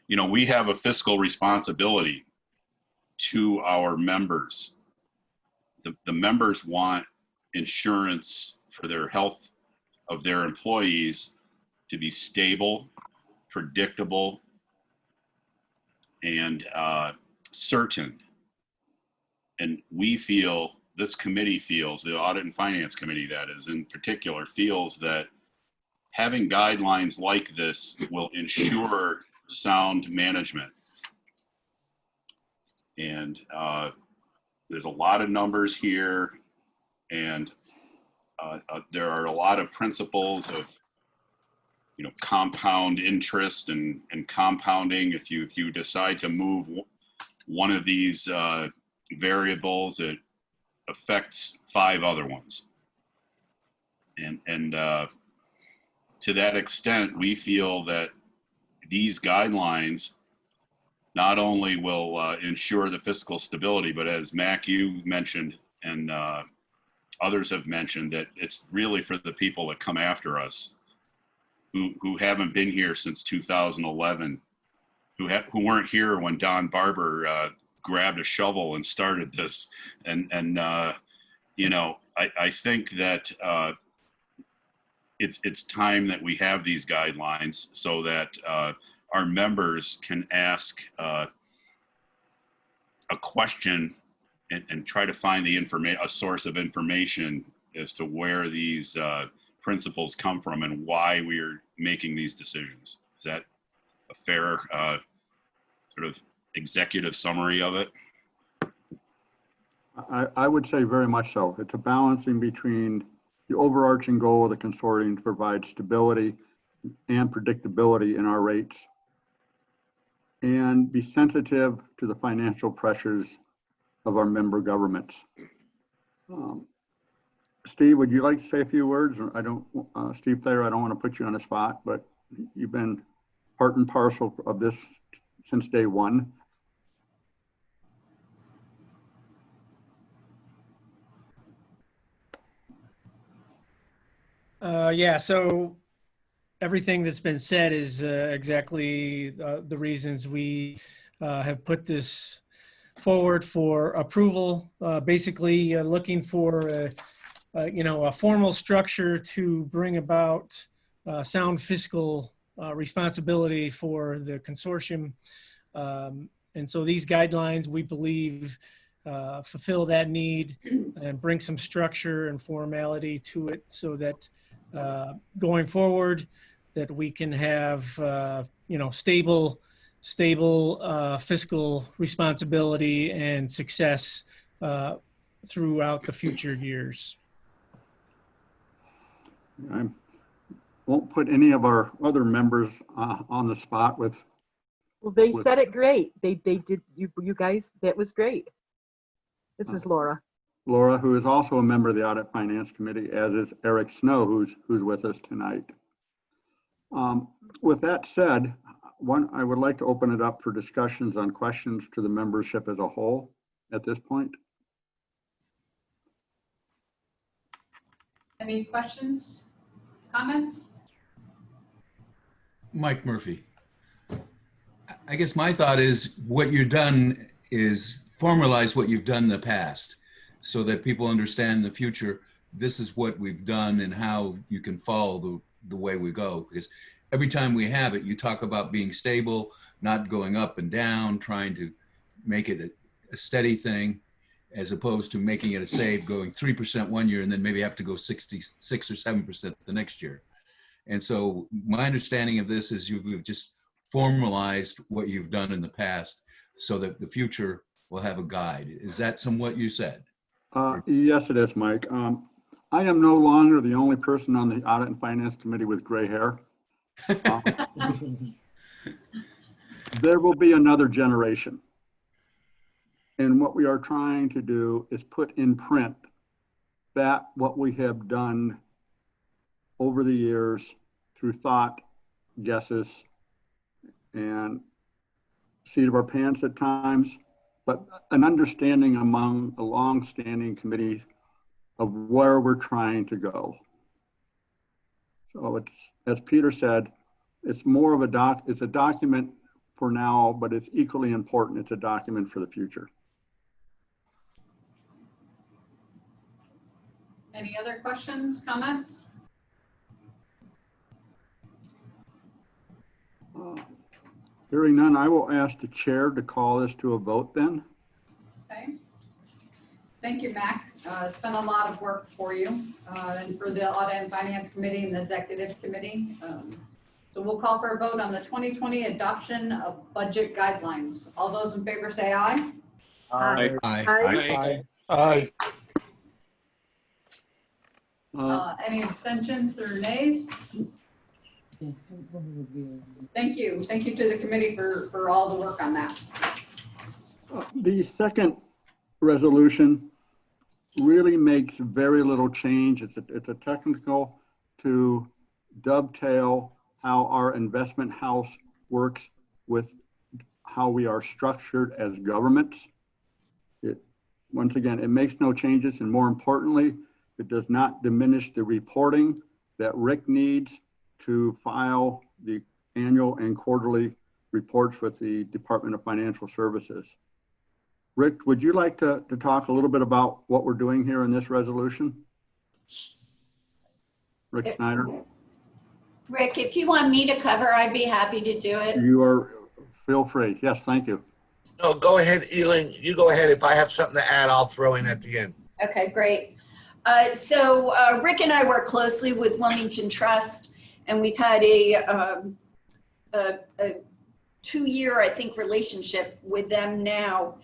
you know, we have a fiscal responsibility to our members. The members want insurance for their health of their employees to be stable, predictable, and certain. And we feel, this committee feels, the Audit and Finance Committee that is in particular, feels that having guidelines like this will ensure sound management. And there's a lot of numbers here, and there are a lot of principles of, you know, compound interest and compounding. If you decide to move one of these variables, it affects 5 other ones. And to that extent, we feel that these guidelines not only will ensure the fiscal stability, but as Mac, you mentioned, and others have mentioned, that it's really for the people that come after us, who haven't been here since 2011, who weren't here when Don Barber grabbed a shovel and started this. And you know, I think that it's time that we have these guidelines so that our members can ask a question and try to find a source of information as to where these principles come from and why we are making these decisions. Is that a fair sort of executive summary of it? I would say very much so. It's a balancing between the overarching goal of the consortium to provide stability and predictability in our rates and be sensitive to the financial pressures of our member governments. Steve, would you like to say a few words? I don't, Steve Thayer, I don't want to put you on the spot, but you've been part and parcel of this since day one. Yeah, so everything that's been said is exactly the reasons we have put this forward for approval. Basically, looking for a formal structure to bring about sound fiscal responsibility for the consortium. And so these guidelines, we believe, fulfill that need and bring some structure and formality to it so that going forward, that we can have stable fiscal responsibility and success throughout the future years. I won't put any of our other members on the spot with. Well, they said it great. They did. You guys, that was great. This is Laura. Laura, who is also a member of the Audit Finance Committee, as is Eric Snow, who's with us tonight. With that said, I would like to open it up for discussions on questions to the membership as a whole at this point. Any questions, comments? Mike Murphy. I guess my thought is what you've done is formalize what you've done in the past so that people understand in the future, this is what we've done and how you can follow the way we go. Because every time we have it, you talk about being stable, not going up and down, trying to make it a steady thing, as opposed to making it a save, going 3% one year and then maybe have to go 66 or 7% the next year. And so my understanding of this is you've just formalized what you've done in the past so that the future will have a guide. Is that somewhat you said? Yes, it is, Mike. I am no longer the only person on the Audit and Finance Committee with gray hair. There will be another generation. And what we are trying to do is put in print that what we have done over the years through thought, guesses, and seat of our pants at times, but an understanding among a long-standing committee of where we're trying to go. So it's, as Peter said, it's more of it's a document for now, but it's equally important. It's a document for the future. Any other questions, comments? Hearing none, I will ask the chair to call this to a vote then. Okay. Thank you, Mac. It's been a lot of work for you and for the Audit and Finance Committee and the Executive Committee. So we'll call for a vote on the 2020 adoption of budget guidelines. All those in favor say aye. Aye. Aye. Aye. Any abstentions or nays? Thank you. Thank you to the committee for all the work on that. The second resolution really makes very little change. It's a technical to dovetail how our investment house works with how we are structured as governments. Once again, it makes no changes, and more importantly, it does not diminish the reporting that Rick needs to file the annual and quarterly reports with the Department of Financial Services. Rick, would you like to talk a little bit about what we're doing here in this resolution? Rick Snyder. Rick, if you want me to cover, I'd be happy to do it. Feel free. Yes, thank you. No, go ahead, Elin. You go ahead. If I have something to add, I'll throw in at the end. Okay, great. So Rick and I work closely with Wilmington Trust, and we've had a 2-year, I think, relationship with them now.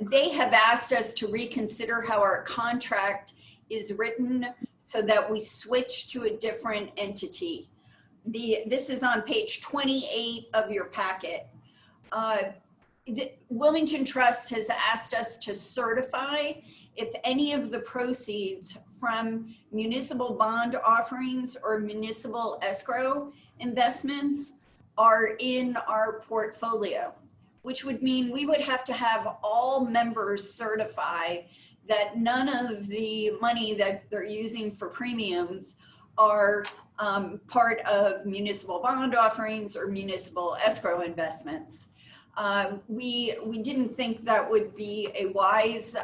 They have asked us to reconsider how our contract is written so that we switch to a different entity. This is on page 28 of your packet. The Wilmington Trust has asked us to certify if any of the proceeds from municipal bond offerings or municipal escrow investments are in our portfolio, which would mean we would have to have all members certify that none of the money that they're using for premiums are part of municipal bond offerings or municipal escrow investments. We didn't think that would be a wise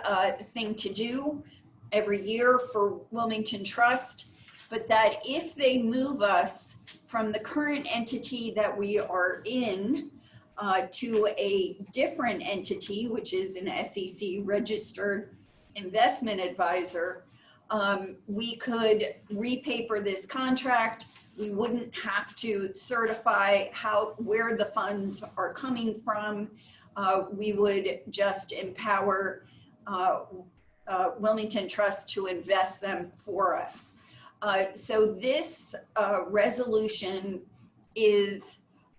thing to do every year for Wilmington Trust, but that if they move us from the current entity that we are in to a different entity, which is an SEC registered investment advisor, we could repaper this contract. We wouldn't have to certify where the funds are coming from. We would just empower Wilmington Trust to invest them for us. So this resolution is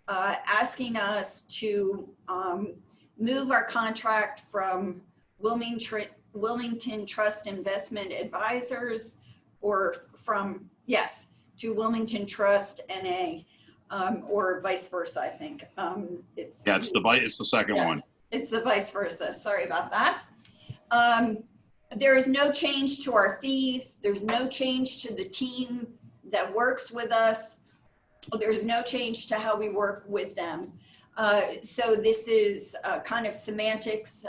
asking us to move our contract from Wilmington Trust Investment Advisors, or from, yes, to Wilmington Trust NA, or vice versa, I think. It's the second one. It's the vice versa. Sorry about that. There is no change to our fees. There's no change to the team that works with us. There's no change to how we work with them. So this is kind of semantics,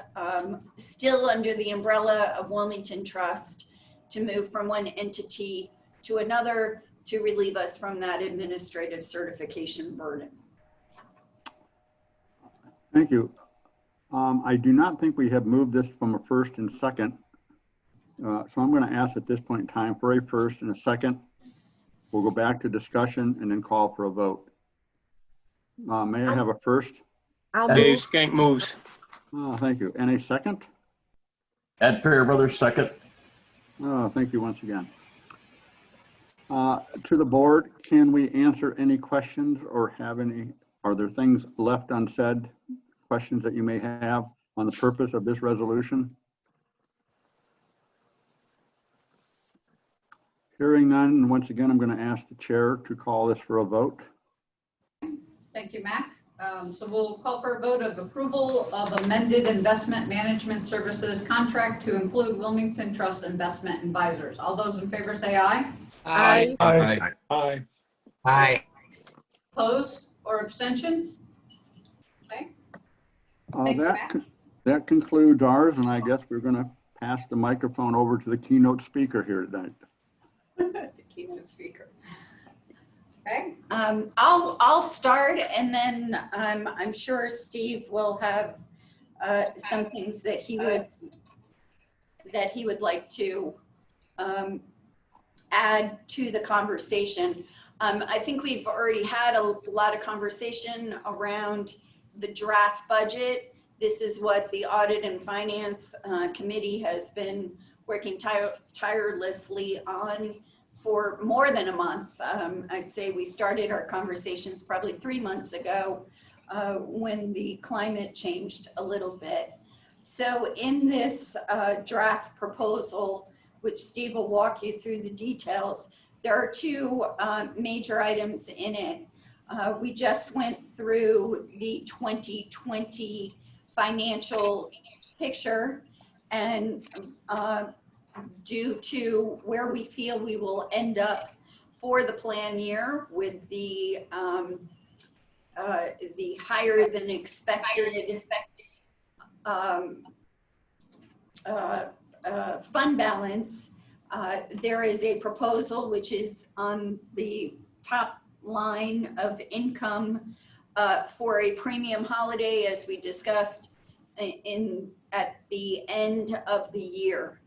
still under the umbrella of Wilmington Trust, to move from one entity to another to relieve us from that administrative certification burden. Thank you. I do not think we have moved this from a first and second. So I'm going to ask at this point in time for a first and a second. We'll go back to discussion and then call for a vote. May I have a first? Dave Skank moves. Oh, thank you. And a second? Ed Fairbrother, second. Oh, thank you once again. To the board, can we answer any questions or are there things left unsaid, questions that you may have on the purpose of this resolution? Hearing none, and once again, I'm going to ask the chair to call this for a vote. Thank you, Mac. So we'll call for a vote of approval of amended investment management services contract to include Wilmington Trust Investment Advisors. All those in favor say aye. Aye. Aye. Aye. Aye. Opposed or abstentions? Okay. Thank you, Mac. That concludes ours, and I guess we're going to pass the microphone over to the keynote speaker here tonight. The keynote speaker. Okay. I'll start, and then I'm sure Steve will have some things that he would like to add to the conversation. I think we've already had a lot of conversation around the draft budget. This is what the Audit and Finance Committee has been working tirelessly on for more than a month. I'd say we started our conversations probably 3 months ago when the climate changed a little bit. So in this draft proposal, which Steve will walk you through the details, there are two major items in it. We just went through the 2020 financial picture, and due to where we feel we will end up for the plan year with the higher than expected fund balance, there is a proposal which is on the top line of income for a premium holiday, as we discussed at the end of the year.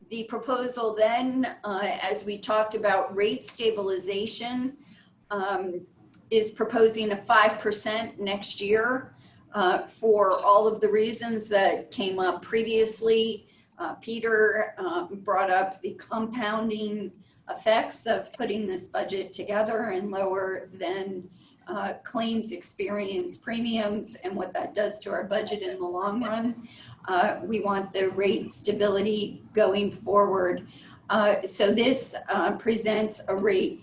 The proposal then, as we talked about rate stabilization, is proposing a 5% next year for all of the reasons that came up previously. Peter brought up the compounding effects of putting this budget together and lower than claims experience premiums and what that does to our budget in the long run. We want the rate stability going forward. So this presents a rate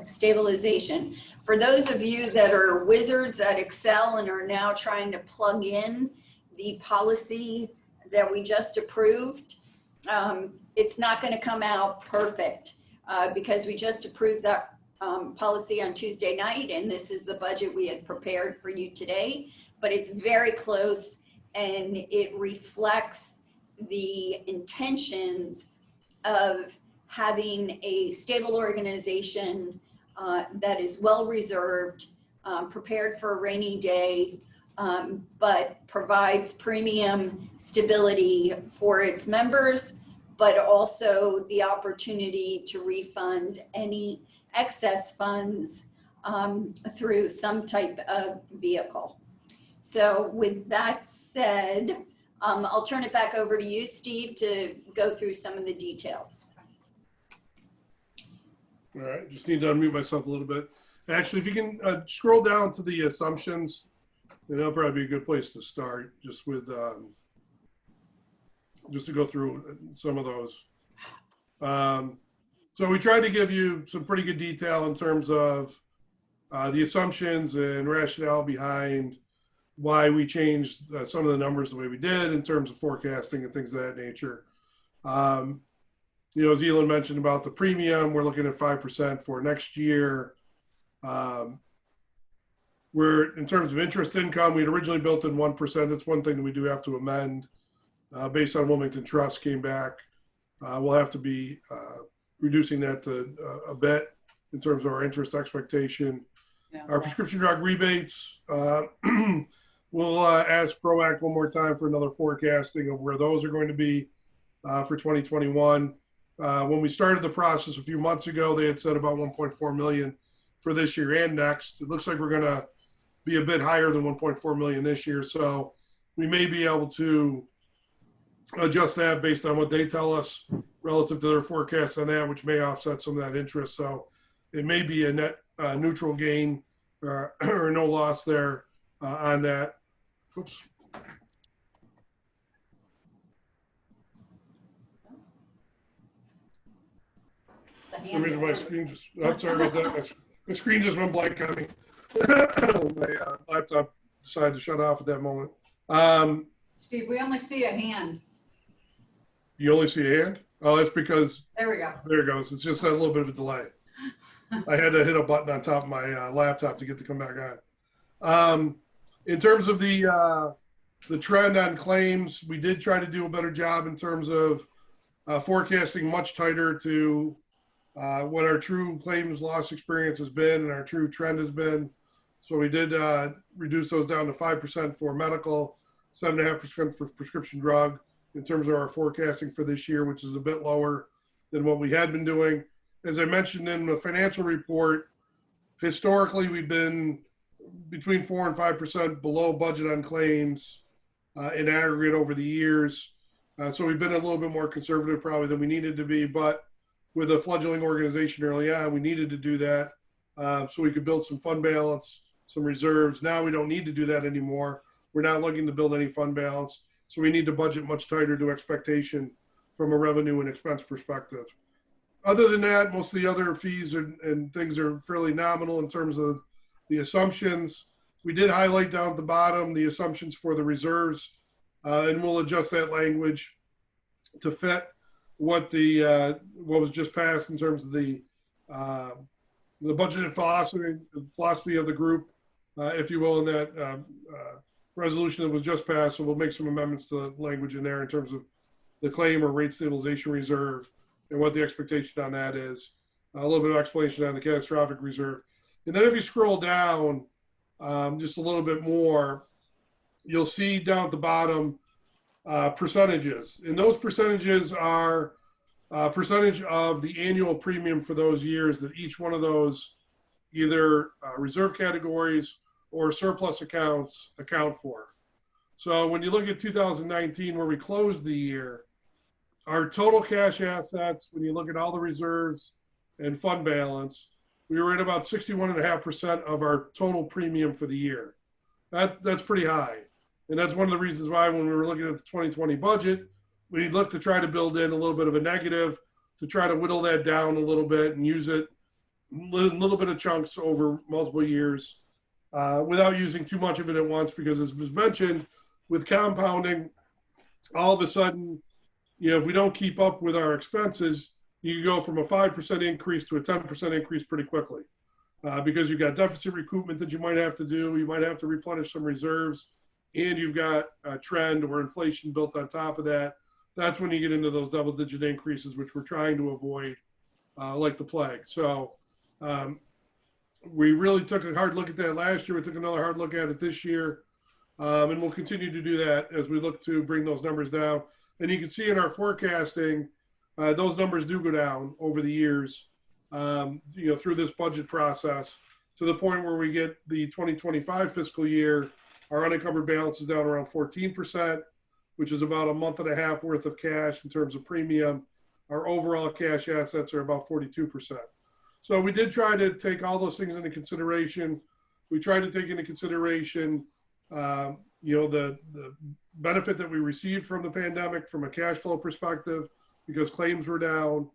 stabilization. For those of you that are wizards at Excel and are now trying to plug in the policy that we just approved, it's not going to come out perfect because we just approved that policy on Tuesday night, and this is the budget we had prepared for you today, but it's very close and it reflects the intentions of having a stable organization that is well reserved, prepared for a rainy day, but provides premium stability for its members, but also the opportunity to refund any excess funds through some type of vehicle. So with that said, I'll turn it back over to you, Steve, to go through some of the details. All right, just need to unmute myself a little bit. Actually, if you can scroll down to the assumptions, then that'll probably be a good place to start, just with just to go through some of those. So we tried to give you some pretty good detail in terms of the assumptions and rationale behind why we changed some of the numbers the way we did in terms of forecasting and things of that nature. You know, as Elon mentioned about the premium, we're looking at 5% for next year. We're, in terms of interest income, we'd originally built in 1%. That's one thing that we do have to amend based on Wilmington Trust came back. We'll have to be reducing that to a bit in terms of our interest expectation. Yeah. Our prescription drug rebates, we'll ask PROACT one more time for another forecasting of where those are going to be for 2021. When we started the process a few months ago, they had said about 1.4 million for this year and next. It looks like we're going to be a bit higher than 1.4 million this year. So we may be able to adjust that based on what they tell us relative to their forecast on that, which may offset some of that interest. So it may be a net neutral gain or no loss there on that. Oops. For me, my screen just, I'm sorry about that. My screen just went blank on me. My laptop decided to shut off at that moment. Steve, we only see a hand. You only see a hand? Oh, that's because, There we go. there it goes. It's just a little bit of a delay. I had to hit a button on top of my laptop to get to come back on. In terms of the trend on claims, we did try to do a better job in terms of forecasting much tighter to what our true claims loss experience has been and our true trend has been. So we did reduce those down to 5% for medical, 7.5% for prescription drug in terms of our forecasting for this year, which is a bit lower than what we had been doing. As I mentioned in the financial report, historically we've been between 4 and 5% below budget on claims in aggregate over the years. So we've been a little bit more conservative probably than we needed to be, but with a fledgling organization early on, we needed to do that so we could build some fund balance, some reserves. Now we don't need to do that anymore. We're not looking to build any fund balance. So we need to budget much tighter to expectation from a revenue and expense perspective. Other than that, most of the other fees and things are fairly nominal in terms of the assumptions. We did highlight down at the bottom the assumptions for the reserves, and we'll adjust that language to fit what what was just passed in terms of the budgeted philosophy of the group, if you will, in that resolution that was just passed. So we'll make some amendments to the language in there in terms of the claim or rate stabilization reserve and what the expectation on that is. A little bit of explanation on the catastrophic reserve. And then if you scroll down just a little bit more, you'll see down at the bottom percentages. And those percentages are percentage of the annual premium for those years that each one of those either reserve categories or surplus accounts account for. So when you look at 2019, where we closed the year, our total cash assets, when you look at all the reserves and fund balance, we were at about 61.5% of our total premium for the year. That's pretty high. And that's one of the reasons why when we were looking at the 2020 budget, we looked to try to build in a little bit of a negative to try to whittle that down a little bit and use it in little bit of chunks over multiple years without using too much of it at once, because as was mentioned, with compounding, all of a sudden, you know, if we don't keep up with our expenses, you can go from a 5% increase to a 10% increase pretty quickly because you've got deficit recoupment that you might have to do. You might have to replenish some reserves, and you've got a trend or inflation built on top of that. That's when you get into those double-digit increases, which we're trying to avoid like the plague. So we really took a hard look at that last year. We took another hard look at it this year, and we'll continue to do that as we look to bring those numbers down. And you can see in our forecasting, those numbers do go down over the years, you know, through this budget process to the point where we get the 2025 fiscal year, our unencumbered balance is down around 14%, which is about a month and a half worth of cash in terms of premium. Our overall cash assets are about 42%. So we did try to take all those things into consideration. We tried to take into consideration, you know, the benefit that we received from the pandemic from a cash flow perspective because claims were down,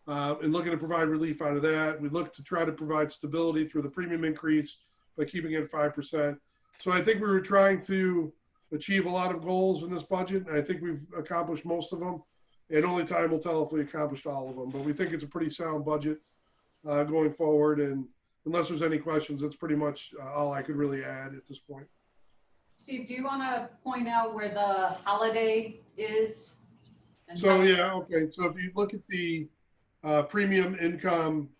and looking to provide relief out of that. We looked to try to provide stability through the premium increase by keeping it at 5%. So I think we were trying to achieve a lot of goals in this budget. I think we've accomplished most of them, and only time will tell if we accomplished all of them. But we think it's a pretty sound budget going forward. And unless there's any questions, that's pretty much all I could really add at this point. Steve, do you want to point out where the holiday is? And So how- yeah, okay. So if you look at the premium income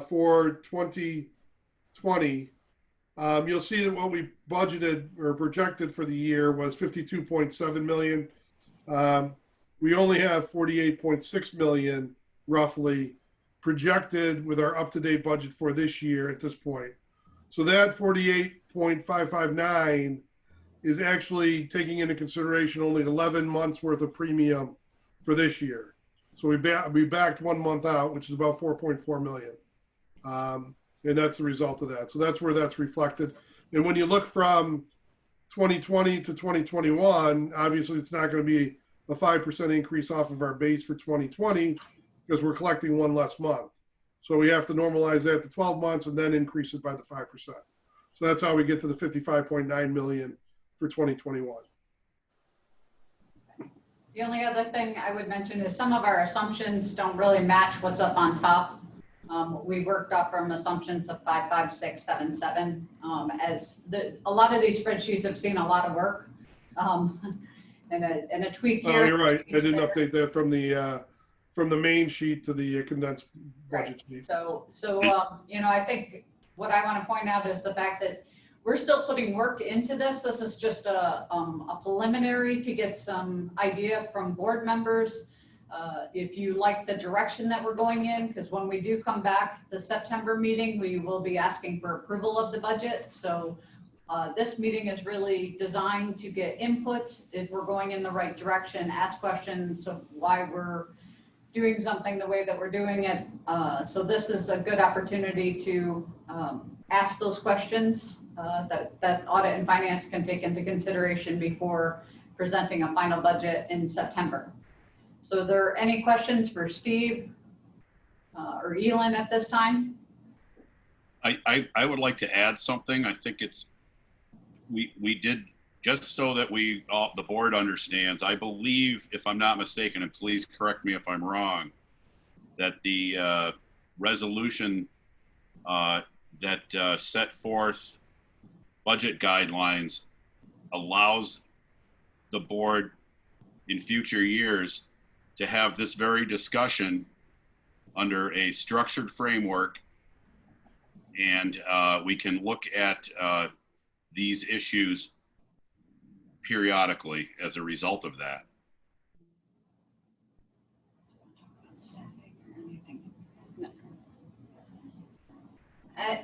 for 2020, you'll see that what we budgeted or projected for the year was 52.7 million. We only have 48.6 million roughly projected with our up-to-date budget for this year at this point. So that 48.559 is actually taking into consideration only 11 months worth of premium for this year. So we backed 1 month out, which is about 4.4 million. And that's the result of that. So that's where that's reflected. And when you look from 2020 to 2021, obviously it's not going to be a 5% increase off of our base for 2020 because we're collecting 1 less month. So we have to normalize that to 12 months and then increase it by the 5%. So that's how we get to the 55.9 million for 2021. The only other thing I would mention is some of our assumptions don't really match what's up on top. We worked up from assumptions of 55677 as a lot of these spreadsheets have seen a lot of work and a tweak here. Oh, you're right. I didn't update that from the main sheet to the condensed budget sheet. So you know, I think what I want to point out is the fact that we're still putting work into this. This is just a preliminary to get some idea from board members. If you like the direction that we're going in, because when we do come back the September meeting, we will be asking for approval of the budget. So this meeting is really designed to get input if we're going in the right direction, ask questions of why we're doing something the way that we're doing it. So this is a good opportunity to ask those questions that audit and finance can take into consideration before presenting a final budget in September. So are there any questions for Steve or Elin at this time? I would like to add something. I think it's, we did, just so that the board understands, I believe, if I'm not mistaken, and please correct me if I'm wrong, that the resolution that set forth budget guidelines allows the board in future years to have this very discussion under a structured framework, and we can look at these issues periodically as a result of that.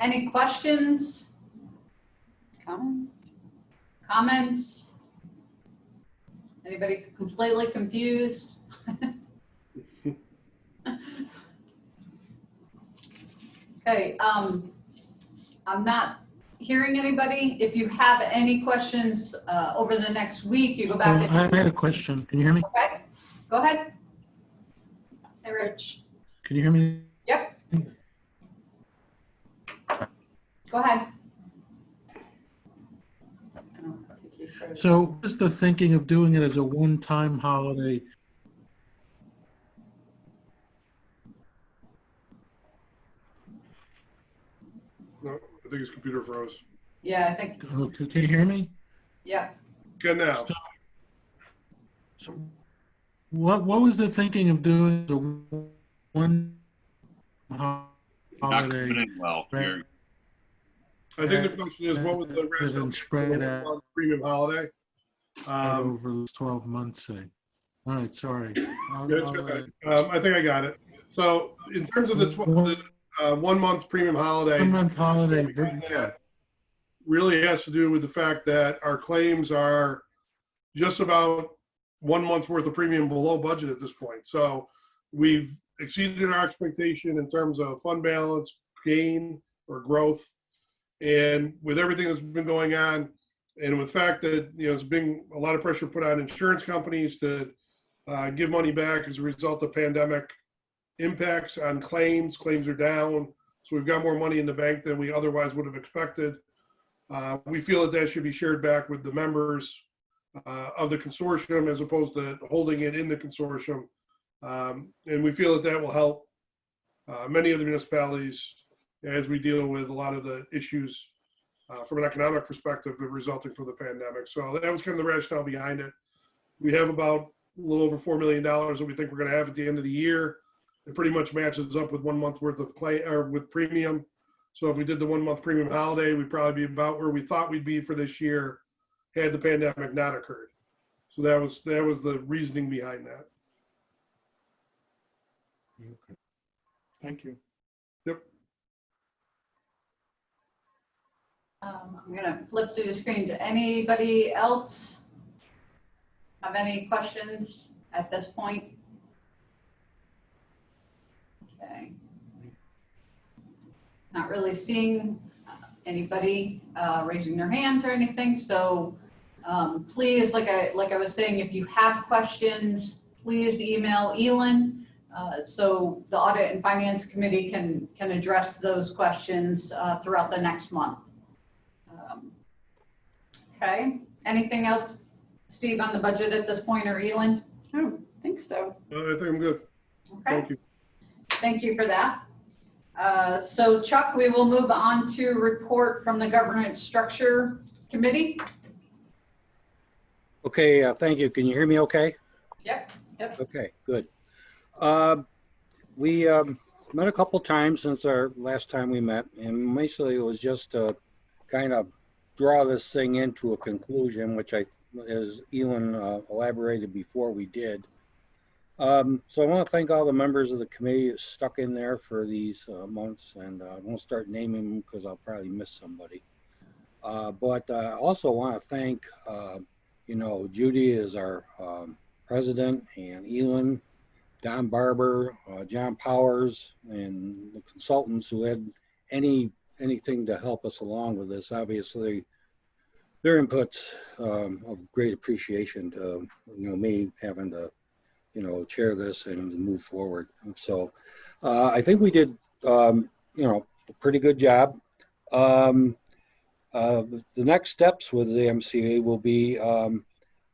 Any questions? Comments? Anybody completely confused? Okay, I'm not hearing anybody. If you have any questions over the next week, you go back. I had a question. Can you hear me? Okay, go ahead. Hey, Rich. Can you hear me? Yep. Go ahead. So what's the thinking of doing it as a one-time holiday? No, I think his computer froze. Yeah, I think. Oh, can you hear me? Yeah. Good now. So what was the thinking of doing the one Not holiday? coming in well. You're- I think the question is, what was the And spread it out premium holiday? over the 12 months, say. All right, sorry. It's good. I think I got it. So in terms of the 1 month premium holiday, 1 month holiday, yeah. really has to do with the fact that our claims are just about 1 month's worth of premium below budget at this point. So we've exceeded our expectation in terms of fund balance, gain, or growth. And with everything that's been going on, and with the fact that, you know, there's been a lot of pressure put on insurance companies to give money back as a result of pandemic impacts on claims. Claims are down, so we've got more money in the bank than we otherwise would have expected. We feel that that should be shared back with the members of the consortium as opposed to holding it in the consortium. And we feel that that will help many of the municipalities as we deal with a lot of the issues from an economic perspective resulting from the pandemic. So that was kind of the rationale behind it. We have about a little over $4 million that we think we're going to have at the end of the year. It pretty much matches up with 1 month worth of with premium. So if we did the 1 month premium holiday, we'd probably be about where we thought we'd be for this year had the pandemic not occurred. So that was the reasoning behind that. Okay. Thank you. Yep. I'm gonna flip through the screen. Does anybody else have any questions at this point? Okay. Not really seeing anybody raising their hands or anything. So please, like I was saying, if you have questions, please email Elin so the Audit and Finance Committee can address those questions throughout the next month. Okay. Anything else, Steve, on the budget at this point, or Elin? I don't think so. I think I'm good. Okay. Thank you. Thank you for that. So Chuck, we will move on to report from the Governance Structure Committee. Okay, thank you. Can you hear me okay? Yep. Okay, good. We met a couple times since our last time we met, and basically it was just to kind of draw this thing into a conclusion, which as Elin elaborated before we did. So I want to thank all the members of the committee that stuck in there for these months, and I won't start naming them because I'll probably miss somebody. But I also want to thank, Judy is our president, and Elin, Don Barber, John Powers, and the consultants who had anything to help us along with this. Obviously, their input's of great appreciation to me having to chair this and move forward. And so I think we did a pretty good job. The next steps with the MCA will be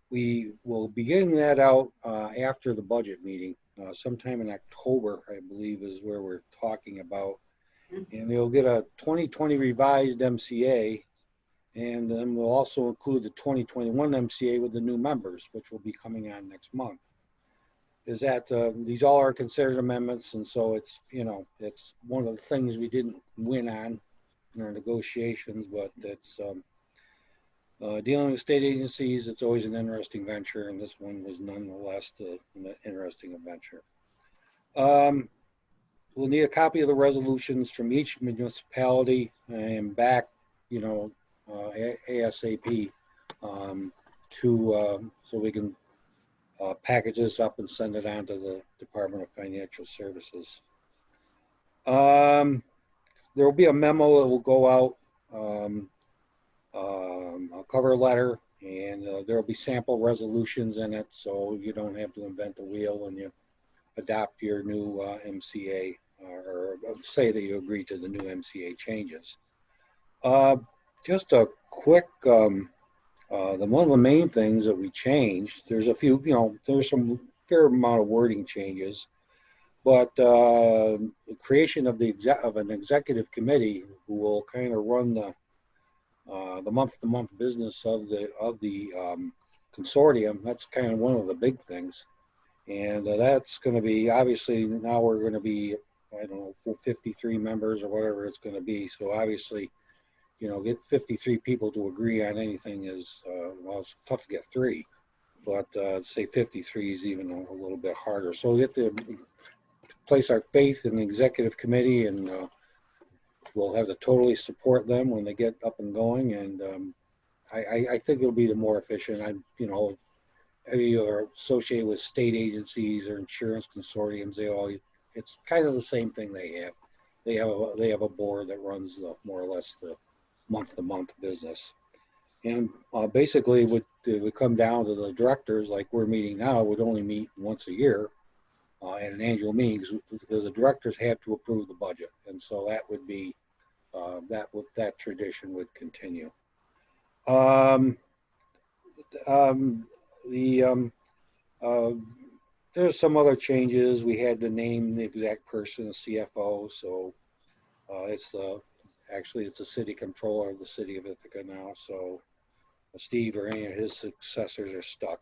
we will be getting that out after the budget meeting. Sometime in October, I believe, is where we're talking about. And they'll get a 2020 revised MCA, and then we'll also include the 2021 MCA with the new members, which will be coming on next month. Is that these all are considered amendments, and so it's it's one of the things we didn't win on in our negotiations, but it's dealing with state agencies. It's always an interesting venture, and this one was nonetheless an interesting adventure. We'll need a copy of the resolutions from each municipality and back, ASAP so we can package this up and send it on to the Department of Financial Services. There will be a memo that will go out, a cover letter, and there will be sample resolutions in it, so you don't have to invent the wheel when you adopt your new MCA or say that you agree to the new MCA changes. Just a quick, one of the main things that we changed, there's a few, there's some fair amount of wording changes, but the creation of an executive committee who will kind of run the month-to-month business of the consortium. That's kind of one of the big things. And that's going to be, obviously, now we're going to be, I don't know, 53 members or whatever it's going to be. So obviously, get 53 people to agree on anything is, well, it's tough to get 3. But say 53 is even a little bit harder. So we have to place our faith in the executive committee, and we'll have to totally support them when they get up and going. And I think it'll be the more efficient. You are associated with state agencies or insurance consortiums. It's kind of the same thing they have. They have a board that runs more or less the month-to-month business. And basically, it would come down to the directors, like we're meeting now, would only meet once a year at an annual meeting because the directors have to approve the budget. And so that would be, that tradition would continue. There's some other changes. We had to name the exact person as CFO, so Actually, it's the city controller of the city of Ithaca now, so Steve or any of his successors are stuck.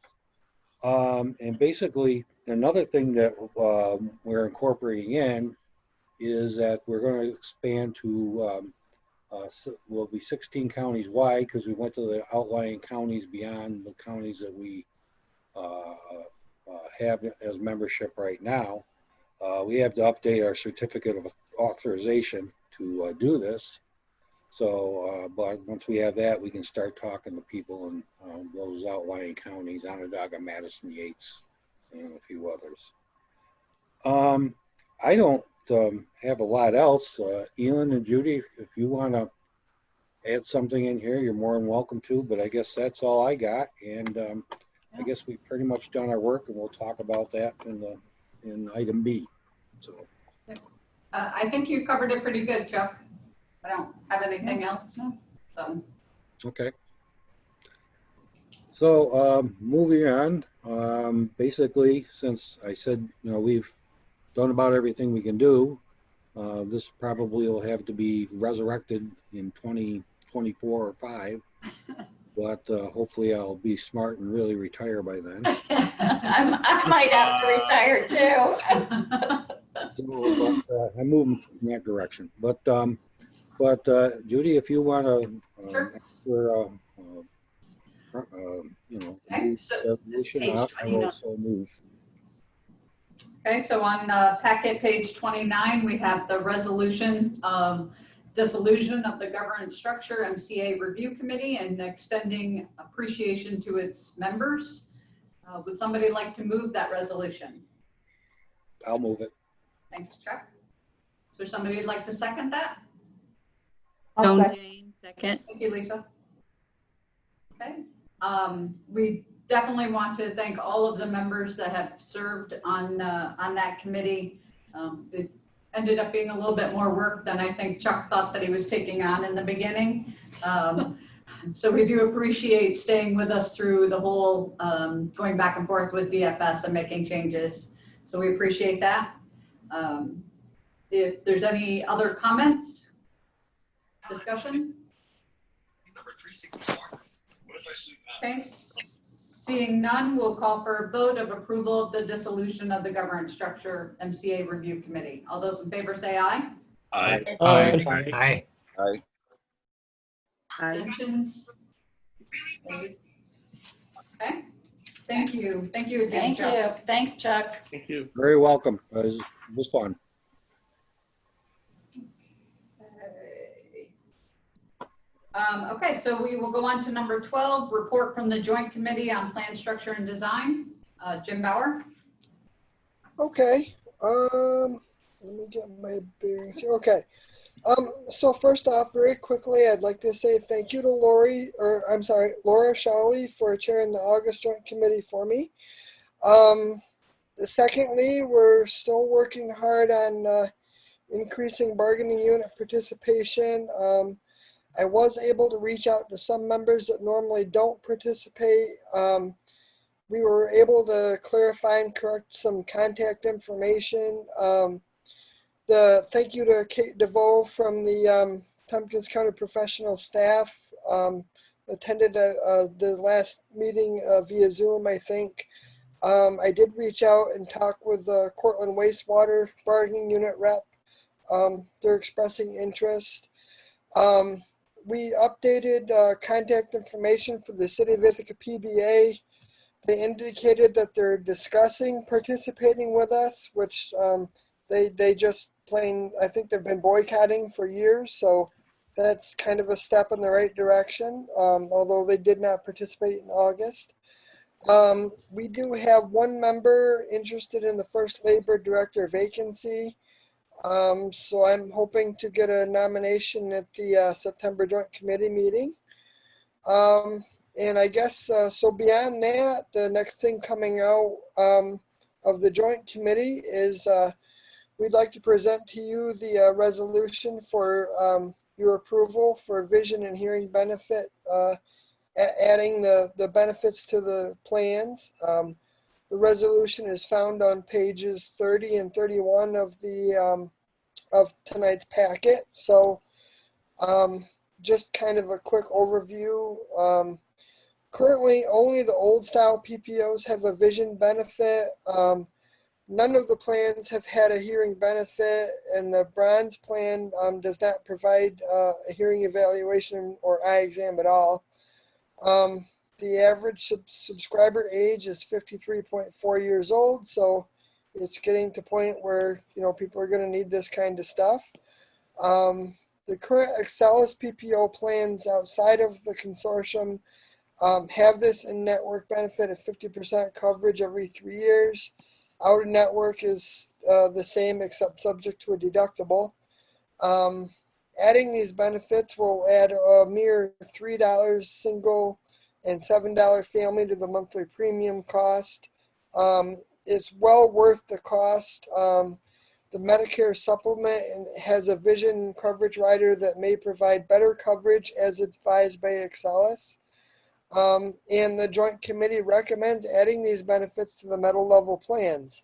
And basically, another thing that we're incorporating in is that we're going to expand to, will be 16 counties wide, because we went to the outlying counties beyond the counties that we have as membership right now. We have to update our certificate of authorization to do this. So, but once we have that, we can start talking to people in those outlying counties, Onondaga, Madison, Yates, and a few others. I don't have a lot else. Elin and Judy, if you want to add something in here, you're more than welcome to, but I guess that's all I got. And I guess we've pretty much done our work, and we'll talk about that in item B. So I think you covered it pretty good, Chuck. I don't have anything else. So. Okay. So moving on, basically, since I said, we've done about everything we can do, this probably will have to be resurrected in 2024 or 5, but hopefully I'll be smart and really retire by then. I might have to retire too. So, but, I'm moving in that direction. But Judy, if you want to, move resolution, I will also move. Okay, so on packet page 29, we have the resolution dissolution of the governance structure MCA review committee and extending appreciation to its members. Would somebody like to move that resolution? I'll move it. Thanks, Chuck. Is there somebody who'd like to second that? Joan Jane, second. Thank you, Lisa. Okay. We definitely want to thank all of the members that have served on that committee. It ended up being a little bit more work than I think Chuck thought that he was taking on in the beginning. So we do appreciate staying with us through the whole going back and forth with DFS and making changes. So we appreciate that. If there's any other comments, discussion? Okay, seeing none, we'll call for a vote of approval of the dissolution of the governance structure MCA review committee. All those in favor say aye. Aye. Aye. Aye. Aye. Abstentions? Okay, thank you. Thank you again, Thank Chuck. you. Thanks, Chuck. Thank you. Very welcome. It was fun. Okay, so we will go on to number 12, report from the Joint Committee on Plan Structure and Design. Jim Bauer. Okay, let me get my bearings here. Okay, so first off, very quickly, I'd like to say thank you to Laura Shawley for chairing the August Joint Committee for me. Secondly, we're still working hard on increasing bargaining unit participation. I was able to reach out to some members that normally don't participate. We were able to clarify and correct some contact information. Thank you to Kate DeVoe from the Tompkins County Professional Staff. Attended the last meeting via Zoom, I think. I did reach out and talk with the Cortland Wastewater Bargaining Unit rep. They're expressing interest. We updated contact information for the City of Ithaca PBA. They indicated that they're discussing participating with us, which they just I think they've been boycotting for years. So that's kind of a step in the right direction, although they did not participate in August. We do have one member interested in the first labor director vacancy. So I'm hoping to get a nomination at the September Joint Committee meeting. And I guess, so beyond that, the next thing coming out of the Joint Committee is we'd like to present to you the resolution for your approval for vision and hearing benefit, adding the benefits to the plans. The resolution is found on pages 30 and 31 of the of tonight's packet. So just kind of a quick overview. Currently, only the old style PPOs have a vision benefit. None of the plans have had a hearing benefit, and the bronze plan does not provide a hearing evaluation or eye exam at all. The average subscriber age is 53.4 years old, so it's getting to the point where, you know, people are going to need this kind of stuff. The current Excelis PPO plans outside of the consortium have this in-network benefit of 50% coverage every 3 years. Out-of-network is the same except subject to a deductible. Adding these benefits will add a mere $3 single and $7 family to the monthly premium cost. It's well worth the cost. The Medicare supplement has a vision coverage rider that may provide better coverage as advised by Excelis. And the Joint Committee recommends adding these benefits to the metal level plans.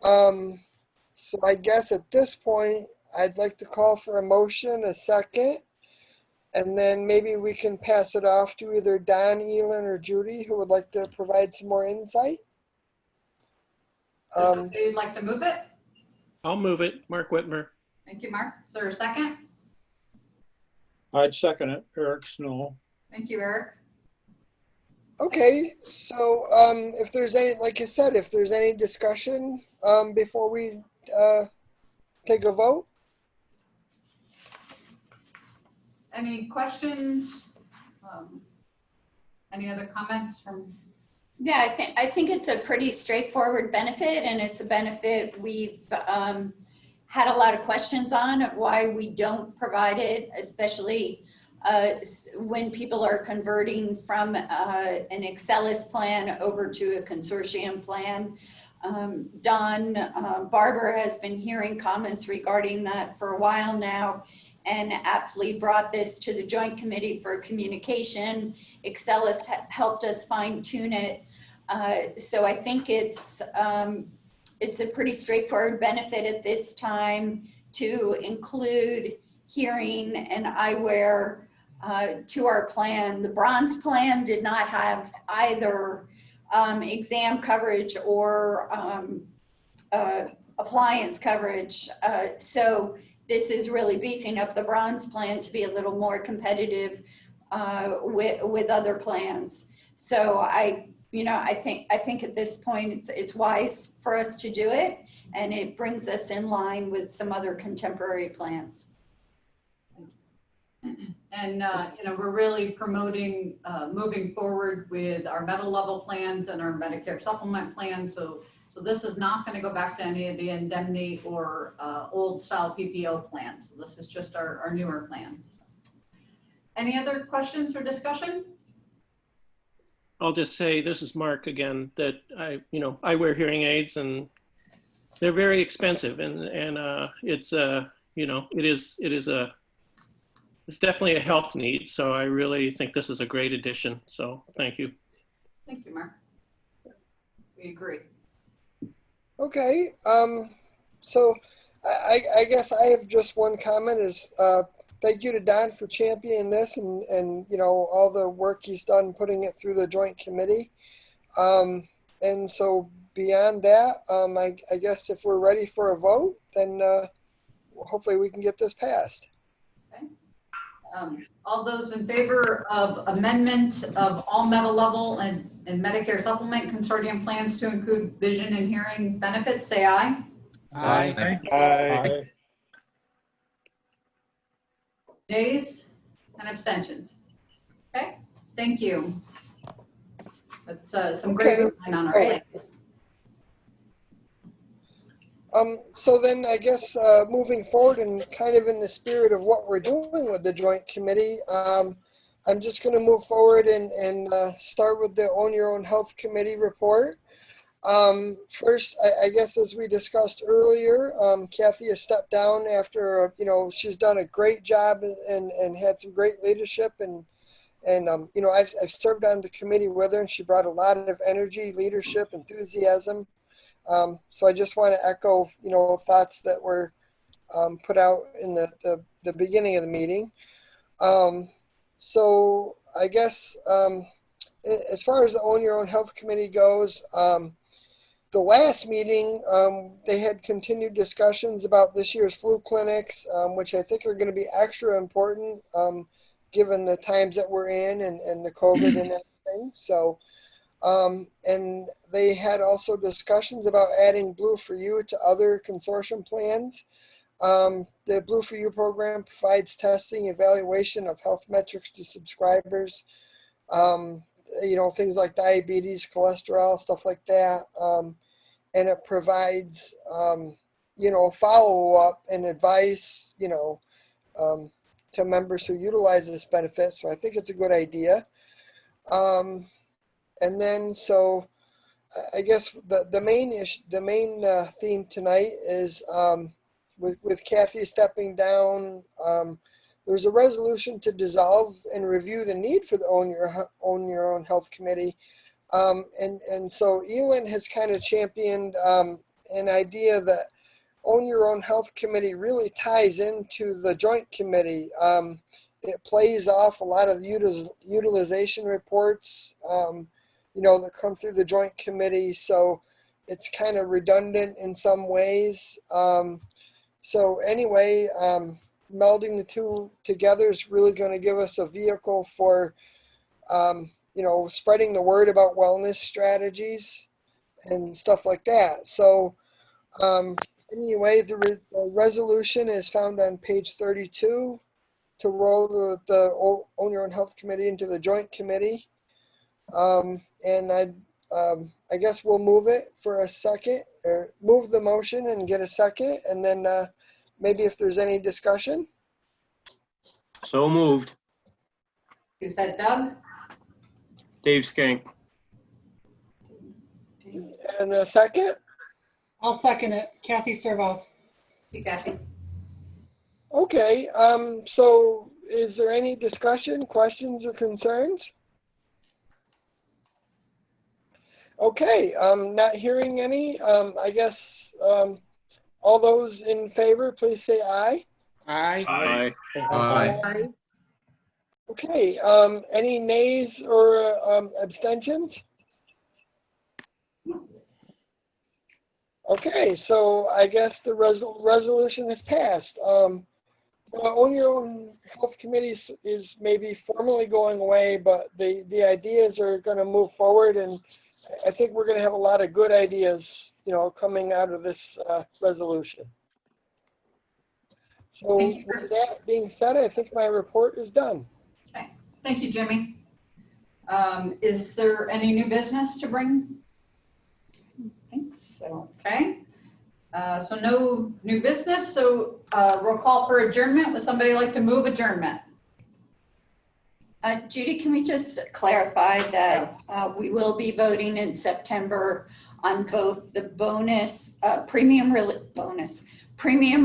So I guess at this point, I'd like to call for a motion, a second, and then maybe we can pass it off to either Don, Elin, or Judy, who would like to provide some more insight. You'd like to move it? I'll move it. Mark Whitmer. Thank you, Mark. Is there a second? I'd second it. Eric Snow. Thank you, Eric. Okay, so if there's any, like I said, if there's any discussion before we take a vote. Any questions? Any other comments from? Yeah, I think it's a pretty straightforward benefit, and it's a benefit we've had a lot of questions on of why we don't provide it, especially when people are converting from an Excelis plan over to a consortium plan. Don Barber has been hearing comments regarding that for a while now, and aptly brought this to the Joint Committee for Communication. Excelis helped us fine tune it. So I think it's a pretty straightforward benefit at this time to include hearing and eyewear to our plan. The bronze plan did not have either exam coverage or appliance coverage. So this is really beefing up the bronze plan to be a little more competitive with other plans. So I think at this point it's wise for us to do it, and it brings us in line with some other contemporary plans. And we're really promoting moving forward with our metal level plans and our Medicare supplement plan. So this is not going to go back to any of the indemnity or old style PPO plans. So this is just our newer plans. Any other questions or discussion? I'll just say, this is Mark again, that I wear hearing aids, and they're very expensive, and it's it's definitely a health need. So I really think this is a great addition. So thank you. Thank you, Mark. We agree. Okay, so I guess I have just one comment is thank you to Don for championing this and all the work he's done putting it through the Joint Committee. And so beyond that, I guess if we're ready for a vote, then hopefully we can get this passed. Okay. All those in favor of amendment of all metal level and Medicare supplement consortium plans to include vision and hearing benefits, say aye. Aye. Aye. Aye. Nays and abstentions. Okay, thank you. That's some great movement on our plans. So then I guess moving forward and kind of in the spirit of what we're doing with the Joint Committee, I'm just going to move forward and start with the Own Your Own Health Committee report. First, I guess as we discussed earlier, Kathy has stepped down after, she's done a great job and had some great leadership and I've served on the committee with her, and she brought a lot of energy, leadership, enthusiasm. So I just want to echo, thoughts that were put out in the beginning of the meeting. So I guess as far as the Own Your Own Health Committee goes, the last meeting, they had continued discussions about this year's flu clinics, which I think are going to be extra important given the times that we're in and the COVID and everything. So, and they had also discussions about adding Blue for You to other consortium plans. The Blue for You program provides testing, evaluation of health metrics to subscribers, you know, things like diabetes, cholesterol, stuff like that. And it provides, you know, follow-up and advice, you know, to members who utilize this benefit. So I think it's a good idea. And then, so I guess the main theme tonight is with Kathy stepping down. There's a resolution to dissolve and review the need for the Own Your Own Health Committee. And so Elin has kind of championed an idea that Own Your Own Health Committee really ties into the Joint Committee. It plays off a lot of utilization reports, you know, that come through the Joint Committee. So it's kind of redundant in some ways. So anyway, melding the two together is really going to give us a vehicle for, you know, spreading the word about wellness strategies and stuff like that. So anyway, the resolution is found on page 32 to roll the Own Your Own Health Committee into the Joint Committee. And I guess we'll move it for a second, or move the motion and get a second, and then maybe if there's any discussion. So moved. Who said Doug? Dave Skank. And a second? I'll second it. Kathy Servos. You got it. Okay, so is there any discussion, questions, or concerns? Okay, not hearing any. I guess all those in favor, please say aye. Aye. Aye. Aye. Okay, any nays or abstentions? Okay, so I guess the resolution is passed. Own Your Own Health Committee is maybe formally going away, but the ideas are going to move forward, and I think we're going to have a lot of good ideas, you know, coming out of this resolution. So with that being said, I think my report is done. Okay, thank you, Jimmy. Is there any new business to bring? I think so. Okay. So no new business. So roll call for adjournment. Would somebody like to move adjournment? Judy, can we just clarify that we will be voting in September on both the premium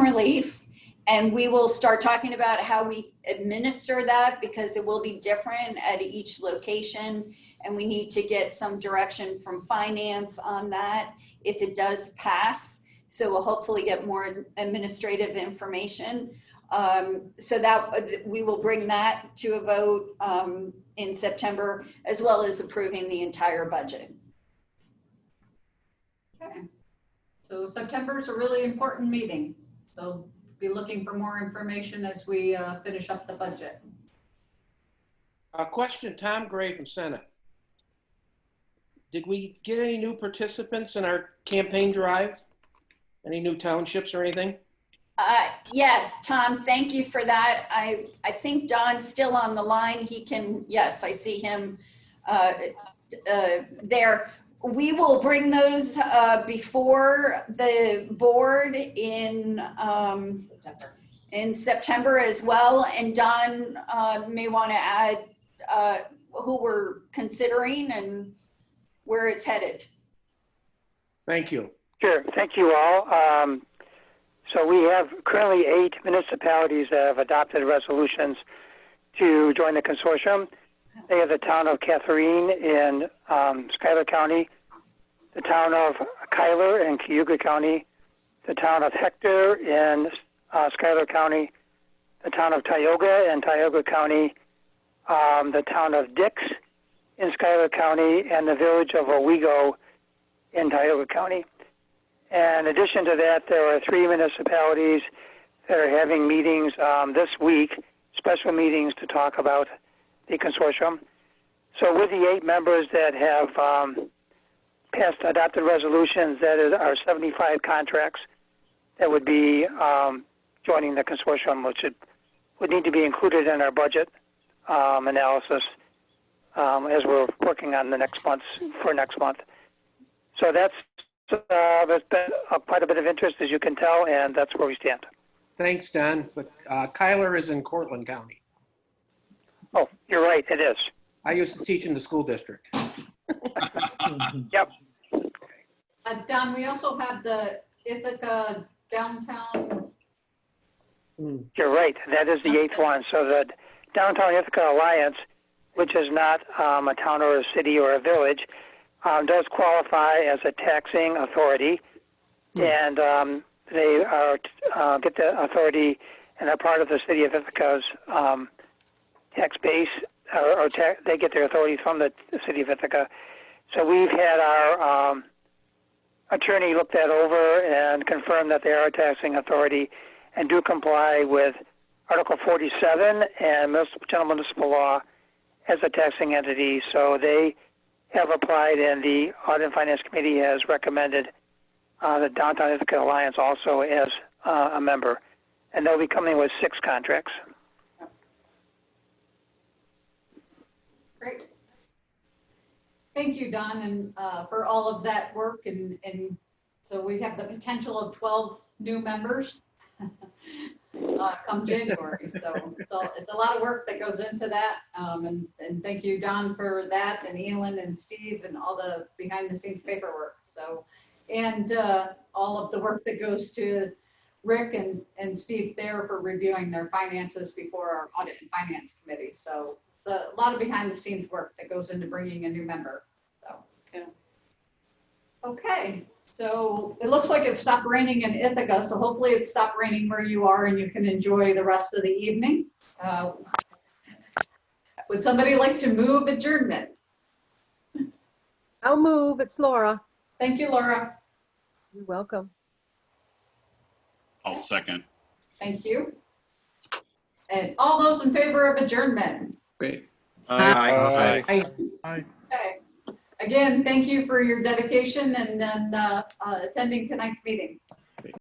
relief, and we will start talking about how we administer that, because it will be different at each location, and we need to get some direction from finance on that if it does pass. So we'll hopefully get more administrative information. So that we will bring that to a vote in September, as well as approving the entire budget. Okay. So September is a really important meeting. So be looking for more information as we finish up the budget. Question, Tom Gray from Senate. Did we get any new participants in our campaign drive? Any new townships or anything? Yes, Tom, thank you for that. I think Don's still on the line. He can, yes, I see him there. We will bring those before the board in September as well. And Don may want to add who we're considering and where it's headed. Thank you. Sure. Thank you all. So we have currently 8 municipalities that have adopted resolutions to join the consortium. They are the town of Catherine in Schuyler County, the town of Cuyler in Cayuga County, the town of Hector in Schuyler County, the town of Tioga and Tioga County, the town of Dix in Schuyler County, and the village of Owego in Tioga County. And in addition to that, there are 3 municipalities that are having meetings this week, special meetings to talk about the consortium. So with the 8 members that have passed adopted resolutions, that are 75 contracts that would be joining the consortium, which would need to be included in our budget analysis as we're working on the next month for next month. So there's been quite a bit of interest, as you can tell, and that's where we stand. Thanks, Don. But Kyler is in Cortland County. Oh, you're right, it is. I used to teach in the school district. Yep. Don, we also have the Ithaca downtown. You're right, that is the 8th one. So the Downtown Ithaca Alliance, which is not a town or a city or a village, does qualify as a taxing authority, and they get the authority and are part of the city of Ithaca's tax base, they get their authority from the city of Ithaca. So we've had our attorney look that over and confirm that they are a taxing authority and do comply with Article 47 and general municipal law as a taxing entity. So they have applied, and the Audit and Finance Committee has recommended the Downtown Ithaca Alliance also as a member. And they'll be coming with 6 contracts. Great. Thank you, Don, and for all of that work. And so we have the potential of 12 new members come January. So it's a lot of work that goes into that. And thank you, Don, for that, and Elin and Steve and all the behind the scenes paperwork. So, and all of the work that goes to Rick and Steve there for reviewing their finances before our Audit and Finance Committee. So a lot of behind the scenes work that goes into bringing a new member. So, yeah. Okay, so it looks like it stopped raining in Ithaca, so hopefully it stopped raining where you are and you can enjoy the rest of the evening. Would somebody like to move adjournment? I'll move. It's Laura. Thank you, Laura. You're welcome. I'll second. Thank you. And all those in favor of adjournment? Great. Aye. Okay. Again, thank you for your dedication and then attending tonight's meeting.